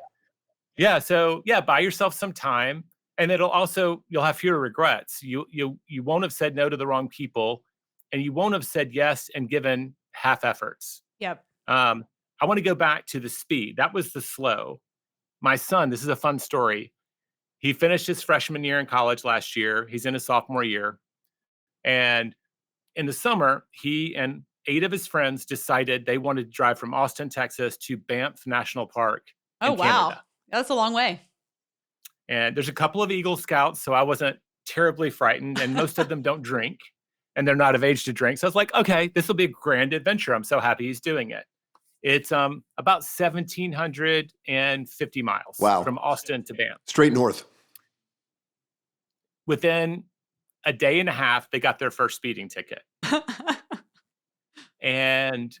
Yeah. So buy yourself some time, and you'll have fewer regrets. You won't have said no to the wrong people, and you won't have said yes and given half efforts. Yep. I want to go back to the speed. That was the slow. My son, this is a fun story. He finished his freshman year in college last year. He's in his sophomore year. And in the summer, he and 8 of his friends decided they wanted to drive from Austin, Texas to Banff National Park in Canada. That's a long way. And there's a couple of Eagle Scouts, so I wasn't terribly frightened. And most of them don't drink, and they're not of age to drink. So I was like, okay, this will be a grand adventure. I'm so happy he's doing it. It's about 1,750 miles from Austin to Banff. Straight north. Within a day and a half, they got their first speeding ticket. And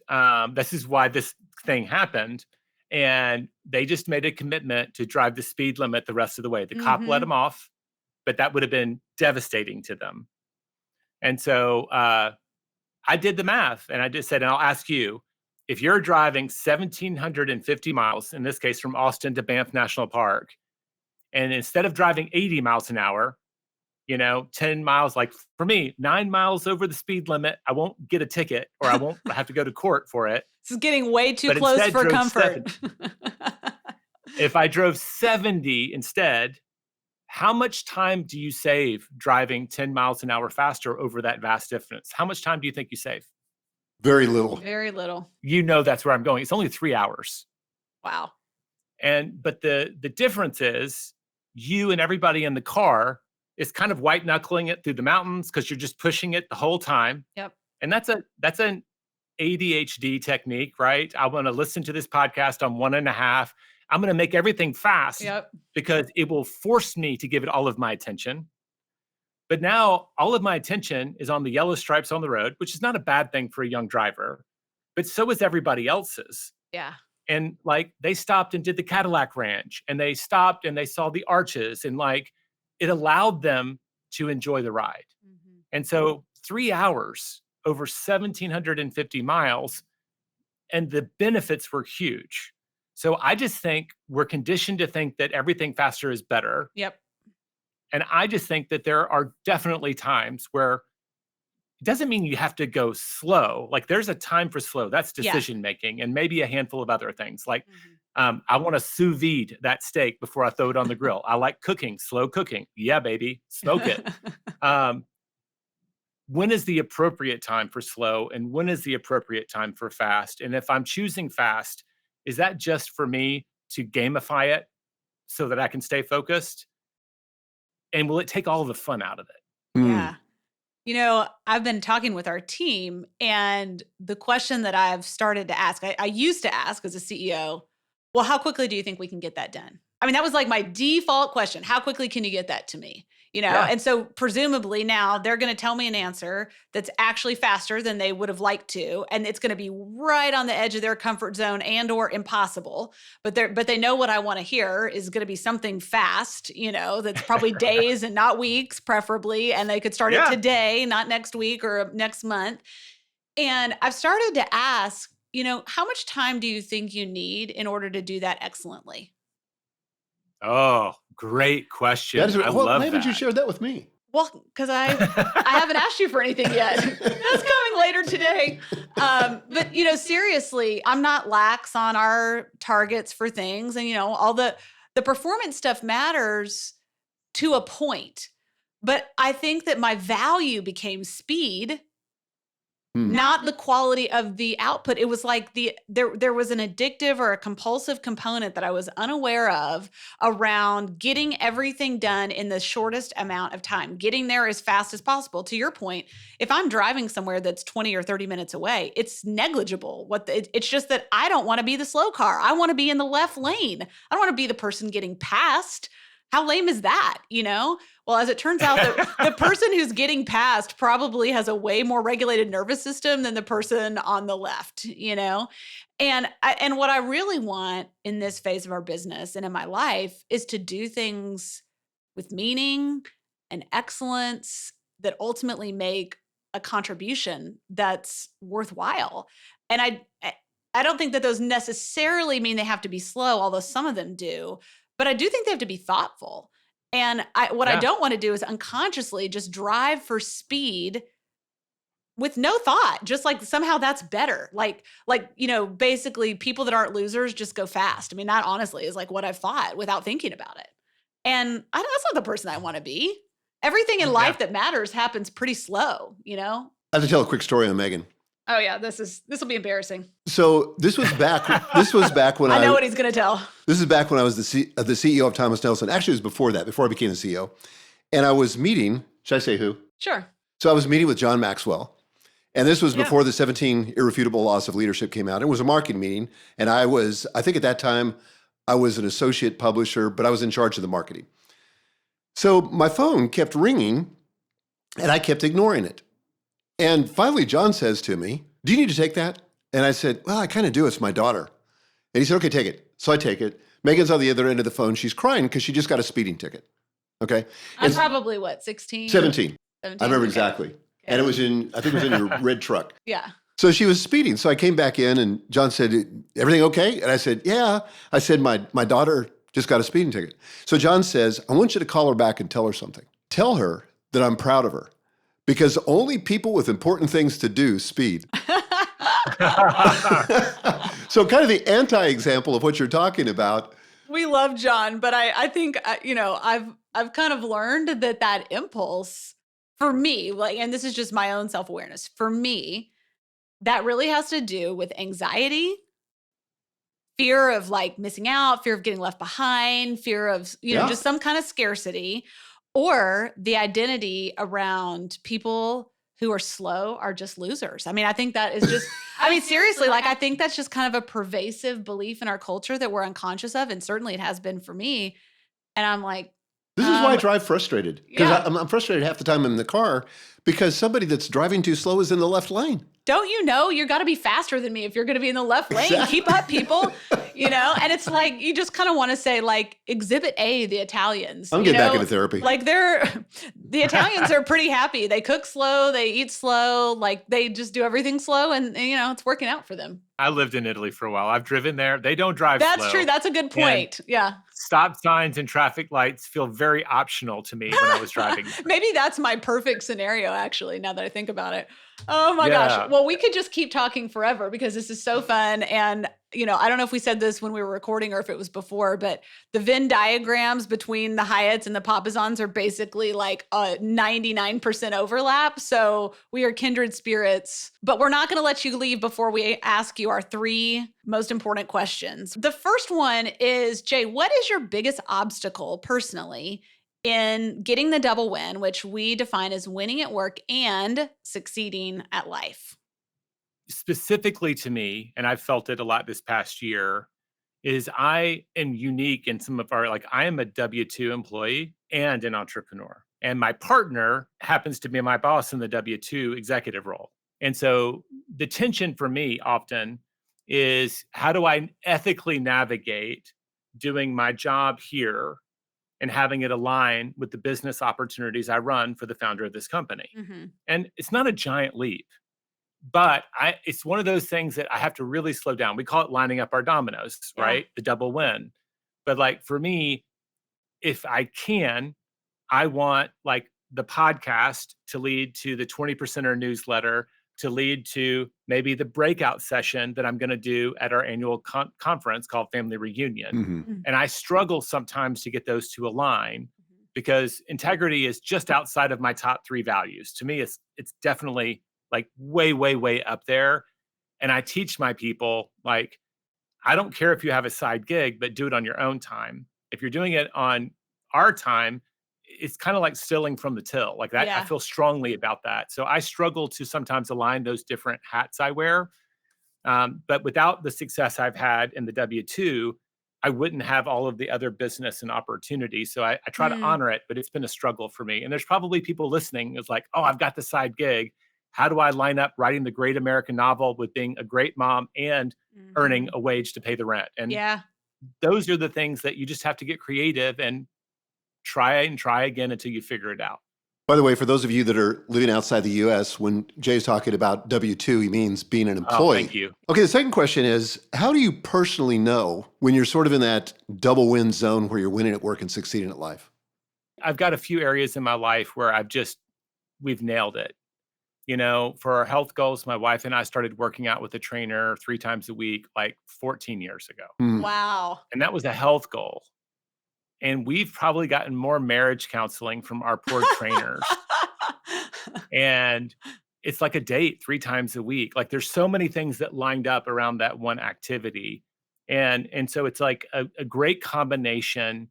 this is why this thing happened. And they just made a commitment to drive the speed limit the rest of the way. The cop let them off, but that would have been devastating to them. And so I did the math, and I just said, and I'll ask you, if you're driving 1,750 miles, in this case from Austin to Banff National Park, and instead of driving 80 miles an hour, 10 miles, like for me, 9 miles over the speed limit, I won't get a ticket or I won't have to go to court for it. This is getting way too close for comfort. If I drove 70 instead, how much time do you save driving 10 miles an hour faster over that vast difference? How much time do you think you save? Very little. Very little. That's where I'm going. It's only 3 hours. Wow. But the difference is you and everybody in the car is kind of white knuckling it through the mountains because you're just pushing it the whole time. Yep. And that's an ADHD technique, right? I want to listen to this podcast on 1.5. I'm going to make everything fast because it will force me to give it all of my attention. But now all of my attention is on the yellow stripes on the road, which is not a bad thing for a young driver, but so is everybody else's. Yeah. And they stopped and did the Cadillac Ranch, and they stopped and they saw the arches, and it allowed them to enjoy the ride. And so 3 hours over 1,750 miles, and the benefits were huge. So I just think we're conditioned to think that everything faster is better. Yep. And I just think that there are definitely times where it doesn't mean you have to go slow. There's a time for slow. That's decision making, and maybe a handful of other things. I want to sous vide that steak before I throw it on the grill. I like cooking, slow cooking. Yeah, baby, smoke it. when is the appropriate time for slow and when is the appropriate time for fast? And if I'm choosing fast, is that just for me to gamify it so that I can stay focused? And will it take all of the fun out of it? Yeah. I've been talking with our team, and the question that I've started to ask, I used to ask as a CEO, well, how quickly do you think we can get that done? I mean, that was like my default question. How quickly can you get that to me? And so presumably now they're going to tell me an answer that's actually faster than they would have liked to. And it's going to be right on the edge of their comfort zone and or impossible. But they know what I want to hear is going to be something fast, that's probably days and not weeks, preferably. And they could start it today, not next week or next month. And I've started to ask, how much time do you think you need in order to do that excellently? Oh, great question. I love why that. haven't you shared that with me? Well, because I haven't asked you for anything yet. That's coming later today. But seriously, I'm not lax on our targets for things, and all the performance stuff matters to a point. But I think that my value became speed. Not the quality of the output. It was like there was an addictive or a compulsive component that I was unaware of around getting everything done in the shortest amount of time, getting there as fast as possible. To your point, if I'm driving somewhere that's 20 or 30 minutes away, it's negligible. It's just that I don't want to be the slow car. I want to be in the left lane. I don't want to be the person getting passed. How lame is that, Well, as it turns out, the person who's getting passed probably has a way more regulated nervous system than the person on the left, And what I really want in this phase of our business and in my life is to do things with meaning and excellence that ultimately make a contribution that's worthwhile. And I don't think that those necessarily mean they have to be slow, although some of them do. But I do think they have to be thoughtful. And I don't want to do is unconsciously just drive for speed with no thought, just like somehow that's better. Like, basically people that aren't losers just go fast. I mean, that honestly is like what I've thought without thinking about it. And that's not the person I want to be. Everything in life that matters happens pretty slow, I have to tell a quick story on Megan. Oh yeah, this will be embarrassing. So this was back when I know what he's going to tell. This is back when I was the CEO of Thomas Nelson. Actually, it was before that, before I became the CEO. And I was meeting, should I say who? Sure. So I was meeting with John Maxwell. And this was before the 17 Irrefutable Laws of Leadership came out. It was a marketing meeting. And I think at that time, I was an associate publisher, but I was in charge of the marketing. So my phone kept ringing and I kept ignoring it. And finally, John says to me, "Do you need to take that?" And I said, "Well, I kind of do. It's my daughter." And he said, "Okay, take it." So I take it. Megan's on the other end of the phone. She's crying because she just got a speeding ticket. Okay. I'm probably what, 16? 17. I remember exactly. Okay. And I think it was in your red truck. Yeah. So she was speeding. So I came back in and John said, "Everything okay?" And I said, "Yeah." I said, my daughter just got a speeding ticket. So John says, "I want you to call her back and tell her something. Tell her that I'm proud of her. Because only people with important things to do speed." So kind of the anti-example of what you're talking about. We love John, but I think, I've kind of learned that impulse for me, and this is just my own self-awareness, for me, that really has to do with anxiety, fear of missing out, fear of getting left behind, fear of, just some kind of scarcity. Or the identity around people who are slow are just losers. I mean, I think that is just, seriously, I think that's just kind of a pervasive belief in our culture that we're unconscious of. And certainly it has been for me. And I'm like, this is why I drive frustrated. Because I'm frustrated half the time I'm in the car because somebody that's driving too slow is in the left lane. Don't you know you're got to be faster than me if you're going to be in the left lane? Exactly. Keep up, people. And it's like you just kind of want to say Exhibit A, the Italians. I'm getting back into therapy. The Italians are pretty happy. They cook slow, they eat slow, they just do everything slow, and it's working out for them. I lived in Italy for a while. I've driven there. They don't drive slow. That's true. That's a good point. Yeah. Stop signs and traffic lights feel very optional to me when I was driving. Maybe that's my perfect scenario, actually, now that I think about it. Oh my gosh. Well, we could just keep talking forever because this is so fun. And I don't know if we said this when we were recording or if it was before, but the Venn diagrams between the Hyatts and the Papasans are basically like a 99% overlap. So we are kindred spirits, but we're not going to let you leave before we ask you our 3 most important questions. The first one is, Jay, what is your biggest obstacle personally in getting the double win, which we define as winning at work and succeeding at life? Specifically to me, and I've felt it a lot this past year, is I am unique in some of our, like, I am a W-2 employee and an entrepreneur. And my partner happens to be my boss in the W-2 executive role. And so the tension for me often is, how do I ethically navigate doing my job here and having it align with the business opportunities I run for the founder of this company? Mm-hmm. And it's not a giant leap. But it's one of those things that I have to really slow down. We call it lining up our dominoes, right? The double win. But like for me, if I can, I want like the podcast to lead to the 20%er newsletter, to lead to maybe the breakout session that I'm going to do at our annual conference called Family Reunion. Mm-hmm. And I struggle sometimes to get those to align because integrity is just outside of my top 3 values. To me, it's definitely like way, way, way up there. And I teach my people, like, I don't care if you have a side gig, but do it on your own time. If you're doing it on our time, it's kind of like stealing from the till. Like that, I feel strongly about that. So I struggle to sometimes align those different hats I wear. But without the success I've had in the W-2, I wouldn't have all of the other business and opportunities. So I try to honor it, but it's been a struggle for me. And there's probably people listening who's like, oh, I've got the side gig. How do I line up writing the great American novel with being a great mom and earning a wage to pay the rent? And those are the things that you just have to get creative and try again until you figure it out. By the way, for those of you that are living outside the U.S., when Jay's talking about W-2, he means being an employee. Oh, thank you. Okay, the second question is, how do you personally know when you're sort of in that double win zone where you're winning at work and succeeding at life? I've got a few areas in my life where we've nailed it. For our health goals, my wife and I started working out with a trainer 3 times a week, like 14 years ago. Wow. And that was a health goal. And we've probably gotten more marriage counseling from our poor trainers. And it's like a date 3 times a week. Like there's so many things that lined up around that one activity. And so it's like a great combination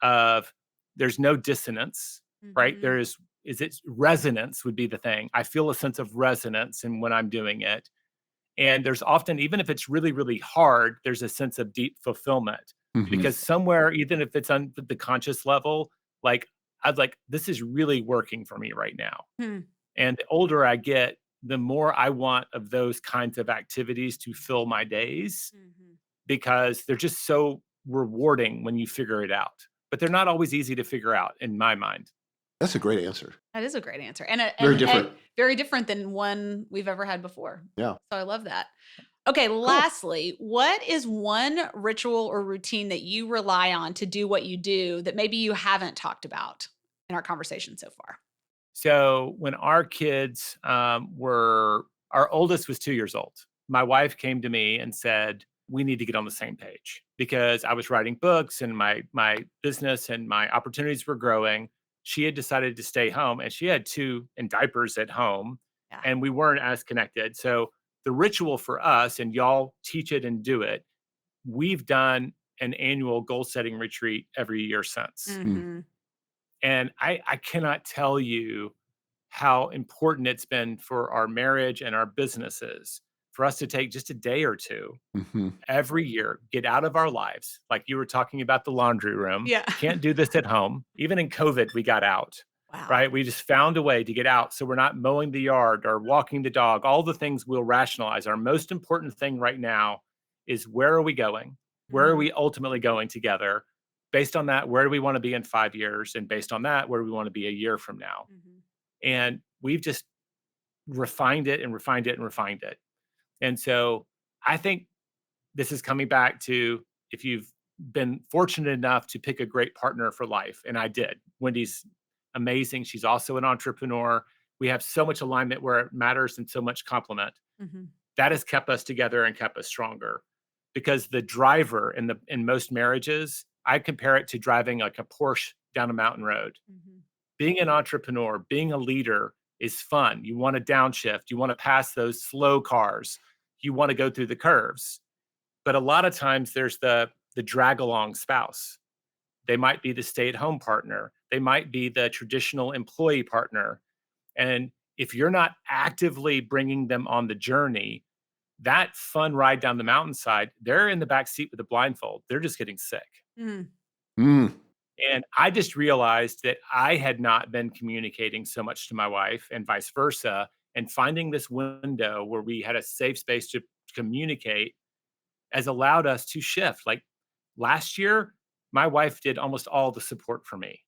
of, there's no dissonance, right? It's resonance would be the thing. I feel a sense of resonance in when I'm doing it. And there's often, even if it's really, really hard, there's a sense of deep fulfillment. Because somewhere, even if it's on the conscious level, like this is really working for me right now. And the older I get, the more I want of those kinds of activities to fill my days, because they're just so rewarding when you figure it out. But they're not always easy to figure out in my mind. That's a great answer. That is a great answer. And very different. Very different than one we've ever had before. Yeah. So I love that. Okay, cool. Lastly, what is one ritual or routine that you rely on to do what you do that maybe you haven't talked about in our conversation so far? So when our kids our oldest was 2 years old, my wife came to me and said, we need to get on the same page, because I was writing books and my business and my opportunities were growing. She had decided to stay home, and she had 2 in diapers at home, and we weren't as connected. So the ritual for us, and y'all teach it and do it, we've done an annual goal setting retreat every year since. And I cannot tell you how important it's been for our marriage and our businesses for us to take just a day or 2 every year, get out of our lives. Like you were talking about the laundry room. Can't do this at home. Even in COVID, we got out. Wow. Right? We just found a way to get out. So we're not mowing the yard or walking the dog, all the things we'll rationalize. Our most important thing right now is, where are we going? Where are we ultimately going together? Based on that, where do we want to be in 5 years? And based on that, where do we want to be a year from now? And we've just refined it and refined it and refined it. And so I think this is coming back to, if you've been fortunate enough to pick a great partner for life, and I did. Wendy's amazing. She's also an entrepreneur. We have so much alignment where it matters and so much complement. That has kept us together and kept us stronger, because the driver in most marriages, I compare it to driving like a Porsche down a mountain road. Mm-hmm. Being an entrepreneur, being a leader is fun. You want to downshift. You want to pass those slow cars. You want to go through the curves. But a lot of times there's the drag along spouse. They might be the stay-at-home partner. They might be the traditional employee partner. And if you're not actively bringing them on the journey, that fun ride down the mountainside, they're in the back seat with a blindfold. They're just getting sick. Mm. And I just realized that I had not been communicating so much to my wife and vice versa. And finding this window where we had a safe space to communicate has allowed us to shift. Like last year, my wife did almost all the support for me.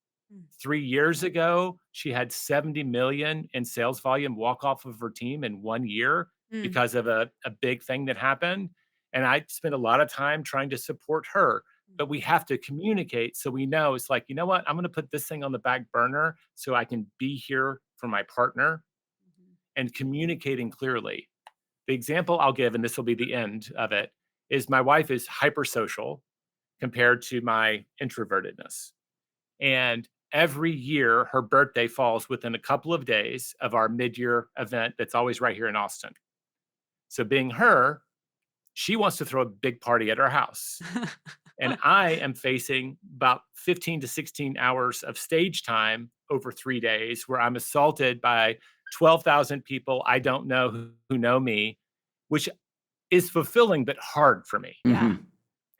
3 years ago, she had 70 million in sales volume walk off of her team in 1 year because of a big thing that happened. And I spent a lot of time trying to support her. But we have to communicate so we know it's like, you know what? I'm going to put this thing on the back burner so I can be here for my partner and communicating clearly. The example I'll give, and this will be the end of it, is my wife is hypersocial compared to my introvertedness. And every year, her birthday falls within a couple of days of our mid-year event that's always right here in Austin. So being her, she wants to throw a big party at our house. And I am facing about 15 to 16 hours of stage time over 3 days where I'm assaulted by 12,000 people I don't know who know me, which is fulfilling but hard for me. Yeah.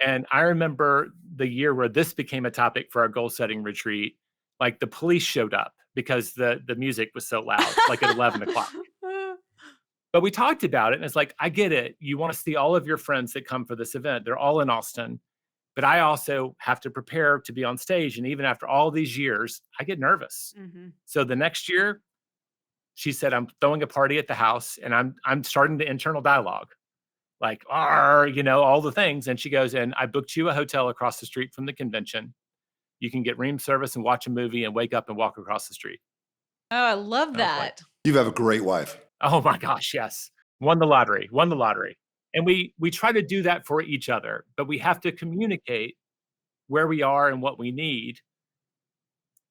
And I remember the year where this became a topic for our goal setting retreat, like the police showed up because the music was so loud, like at 11 o'clock. But we talked about it and it's like, I get it. You want to see all of your friends that come for this event. They're all in Austin. But I also have to prepare to be on stage. And even after all these years, I get nervous. So the next year, she said, I'm throwing a party at the house and I'm starting the internal dialogue. Like, all the things. And she goes, and I booked you a hotel across the street from the convention. You can get room service and watch a movie and wake up and walk across the street. Oh, I love that. Like, you have a great wife. Oh my gosh, yes. Won the lottery. And we try to do that for each other, but we have to communicate where we are and what we need,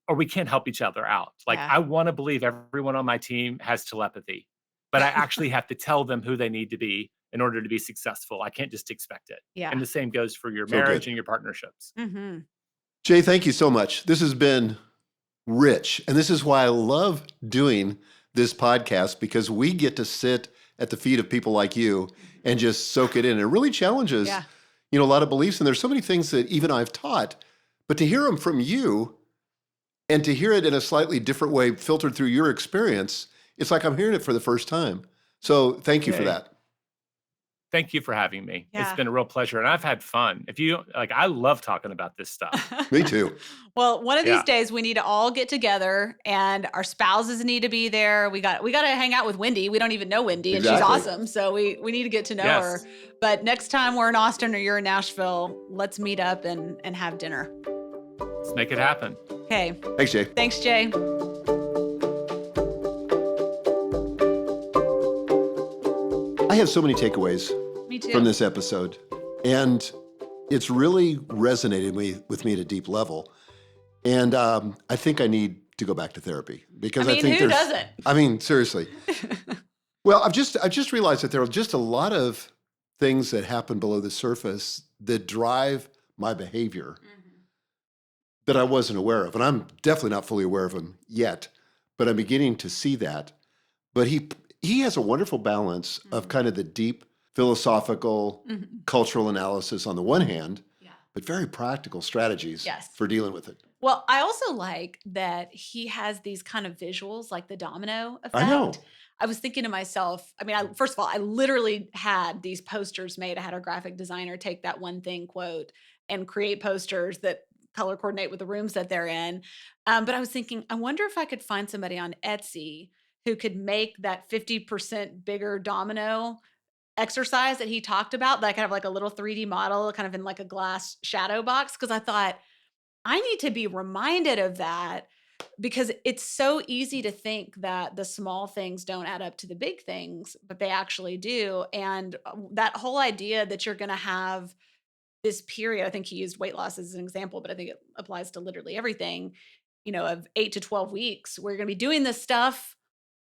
or we can't help each other out. Like, I want to believe everyone on my team has telepathy, but I actually have to tell them who they need to be in order to be successful. I can't just expect it. Yeah. And the same goes for your marriage and your partnerships. Jay, thank you so much. This has been rich. And this is why I love doing this podcast, because we get to sit at the feet of people like you and just soak it in. It really challenges, a lot of beliefs. And there's so many things that even I've taught, but to hear them from you and to hear it in a slightly different way, filtered through your experience, it's like I'm hearing it for the first time. So thank you for that. Thank you for having me. Yeah. It's been a real pleasure. And I've had fun. I love talking about this stuff. Me too. Well, one of these days we need to all get together and our spouses need to be there. We got to hang out with Wendy. We don't even know Wendy and she's awesome. So we need to get to know her. But next time we're in Austin or you're in Nashville, let's meet up and have dinner. Let's make it happen. Okay. Thanks, Jay. Thanks, Jay. I have so many takeaways from this episode, and it's really resonated with me at a deep level. And I think I need to go back to therapy because I think who doesn't? I mean, seriously. Well, I've just realized that there are just a lot of things that happen below the surface that drive my behavior that I wasn't aware of, and I'm definitely not fully aware of them yet. But I'm beginning to see that. But he has a wonderful balance of kind of the deep philosophical, cultural analysis on the one hand, but very practical strategies for dealing with it. Well, I also like that he has these kind of visuals like the domino effect. I know. I was thinking to myself, first of all, I literally had these posters made. I had our graphic designer take that one thing quote and create posters that color coordinate with the rooms that they're in. But I was thinking, I wonder if I could find somebody on Etsy who could make that 50% bigger domino exercise that he talked about, that I could have like a little 3D model kind of in like a glass shadow box. Cause I thought I need to be reminded of that because it's so easy to think that the small things don't add up to the big things, but they actually do. And that whole idea that you're going to have this period, I think he used weight loss as an example, but I think it applies to literally everything, of 8 to 12 weeks, where you're going to be doing this stuff,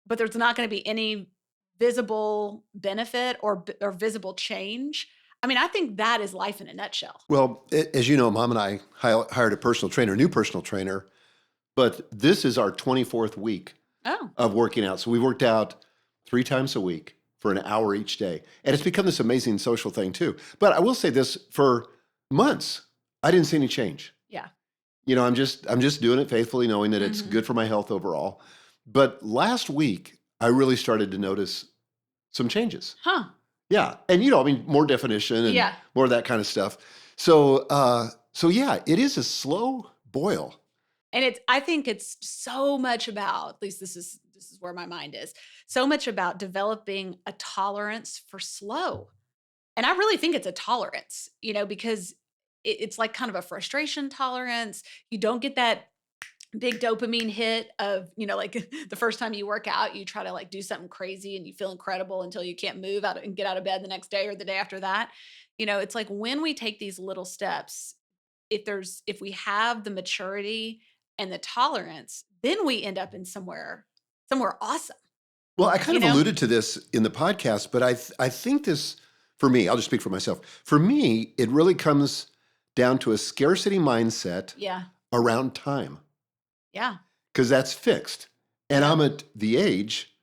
but there's not going to be any visible benefit or visible change. I mean, I think that is life in a nutshell. Well, as you know, Mom and I hired a new personal trainer, but this is our 24th week of working out. So we worked out 3 times a week for an hour each day. And it's become this amazing social thing too. But I will say this, for months, I didn't see any change. Yeah. I'm just doing it faithfully, knowing that it's good for my health overall. But last week, I really started to notice some changes. Huh. Yeah. And, more definition and more of that kind of stuff. So yeah, it is a slow boil. And I think it's so much about, at least this is where my mind is, so much about developing a tolerance for slow. And I really think it's a tolerance, because it's like kind of a frustration tolerance. You don't get that big dopamine hit of, like the first time you work out, you try to like do something crazy and you feel incredible until you can't move out and get out of bed the next day or the day after that. It's like when we take these little steps, if we have the maturity and the tolerance, then we end up in somewhere awesome. Well, I kind of alluded to this in the podcast, but I think this, for me, I'll just speak for myself. For me, it really comes down to a scarcity mindset around time. Yeah. Because that's fixed. And I'm at the age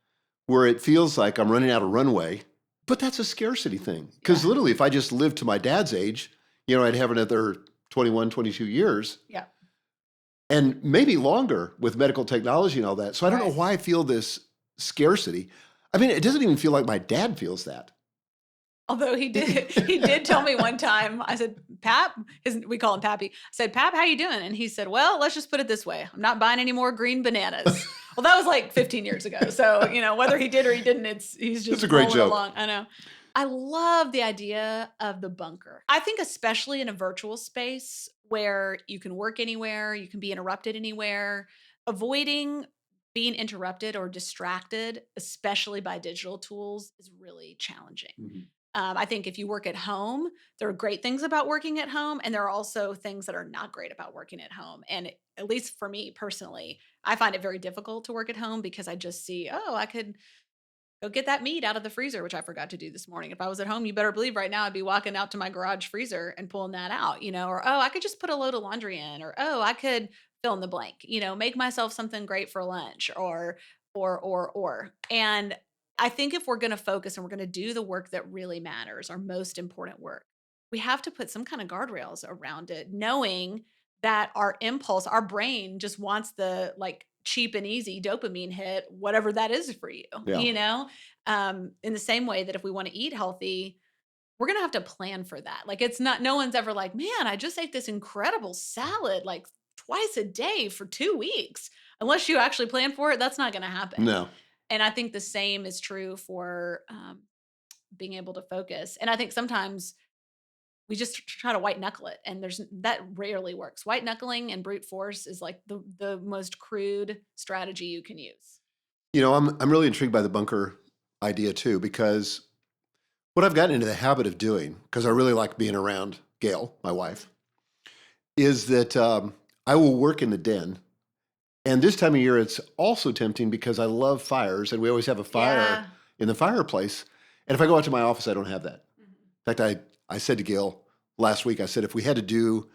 where it feels like I'm running out of runway, but that's a scarcity thing. Because literally, if I just lived to my dad's age, I'd have another 21, 22 years. Yeah. And maybe longer with medical technology and all that. So I don't know why I feel this scarcity. I mean, it doesn't even feel like my dad feels that. Although he did tell me one time, I said, Pap, we call him Pappy. I said, Pap, how you doing? And he said, well, let's just put it this way. I'm not buying any more green bananas. Well, that was like 15 years ago. So, whether he did or he didn't, he's just a great joke. Along. I know. I love the idea of the bunker. I think especially in a virtual space where you can work anywhere, you can be interrupted anywhere, avoiding being interrupted or distracted, especially by digital tools, is really challenging. Mm-hmm. I think if you work at home, there are great things about working at home, and there are also things that are not great about working at home. And at least for me personally, I find it very difficult to work at home because I just see, I could go get that meat out of the freezer, which I forgot to do this morning. If I was at home, you better believe right now I'd be walking out to my garage freezer and pulling that out, or, I could just put a load of laundry in, or, I could fill in the blank, make myself something great for lunch or. And I think if we're going to focus and we're going to do the work that really matters, our most important work, we have to put some kind of guardrails around it, knowing that our impulse, our brain just wants the like cheap and easy dopamine hit, whatever that is for you, in the same way that if we want to eat healthy, we're going to have to plan for that. Like no one's ever like, man, I just ate this incredible salad like twice a day for 2 weeks. Unless you actually plan for it, that's not going to happen. No. And I think the same is true for being able to focus. And I think sometimes we just try to white knuckle it, and that rarely works. White knuckling and brute force is like the most crude strategy you can use. I'm really intrigued by the bunker idea too, because what I've gotten into the habit of doing, because I really like being around Gail, my wife, is that I will work in the den. And this time of year, it's also tempting because I love fires, and we always have a fire in the fireplace. And if I go out to my office, I don't have that. Mm-hmm. In fact, I said to Gail last week, I said, if we had to do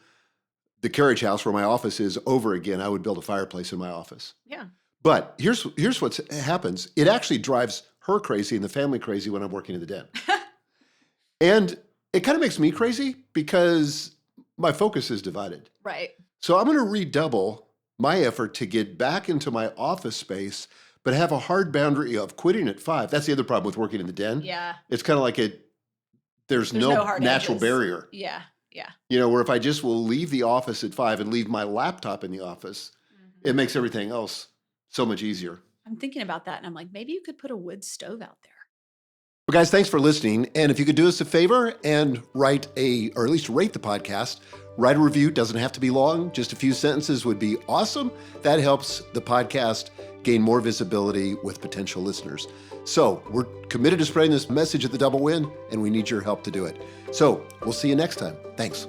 the carriage house where my office is over again, I would build a fireplace in my office. Yeah. But here's what happens. It actually drives her crazy and the family crazy when I'm working in the den. And it kind of makes me crazy because my focus is divided. Right. So I'm going to redouble my effort to get back into my office space, but have a hard boundary of quitting at 5. That's the other problem with working in the den. Yeah. It's kind of like there's no natural edges. Barrier. Yeah. Yeah. Where if I just will leave the office at 5 and leave my laptop in the office, it makes everything else so much easier. I'm thinking about that, and I'm like, maybe you could put a wood stove out there. Well, guys, thanks for listening. And if you could do us a favor and or at least rate the podcast, write a review. Doesn't have to be long. Just a few sentences would be awesome. That helps the podcast gain more visibility with potential listeners. So we're committed to spreading this message at the Double Win, and we need your help to do it. So we'll see you next time. Thanks.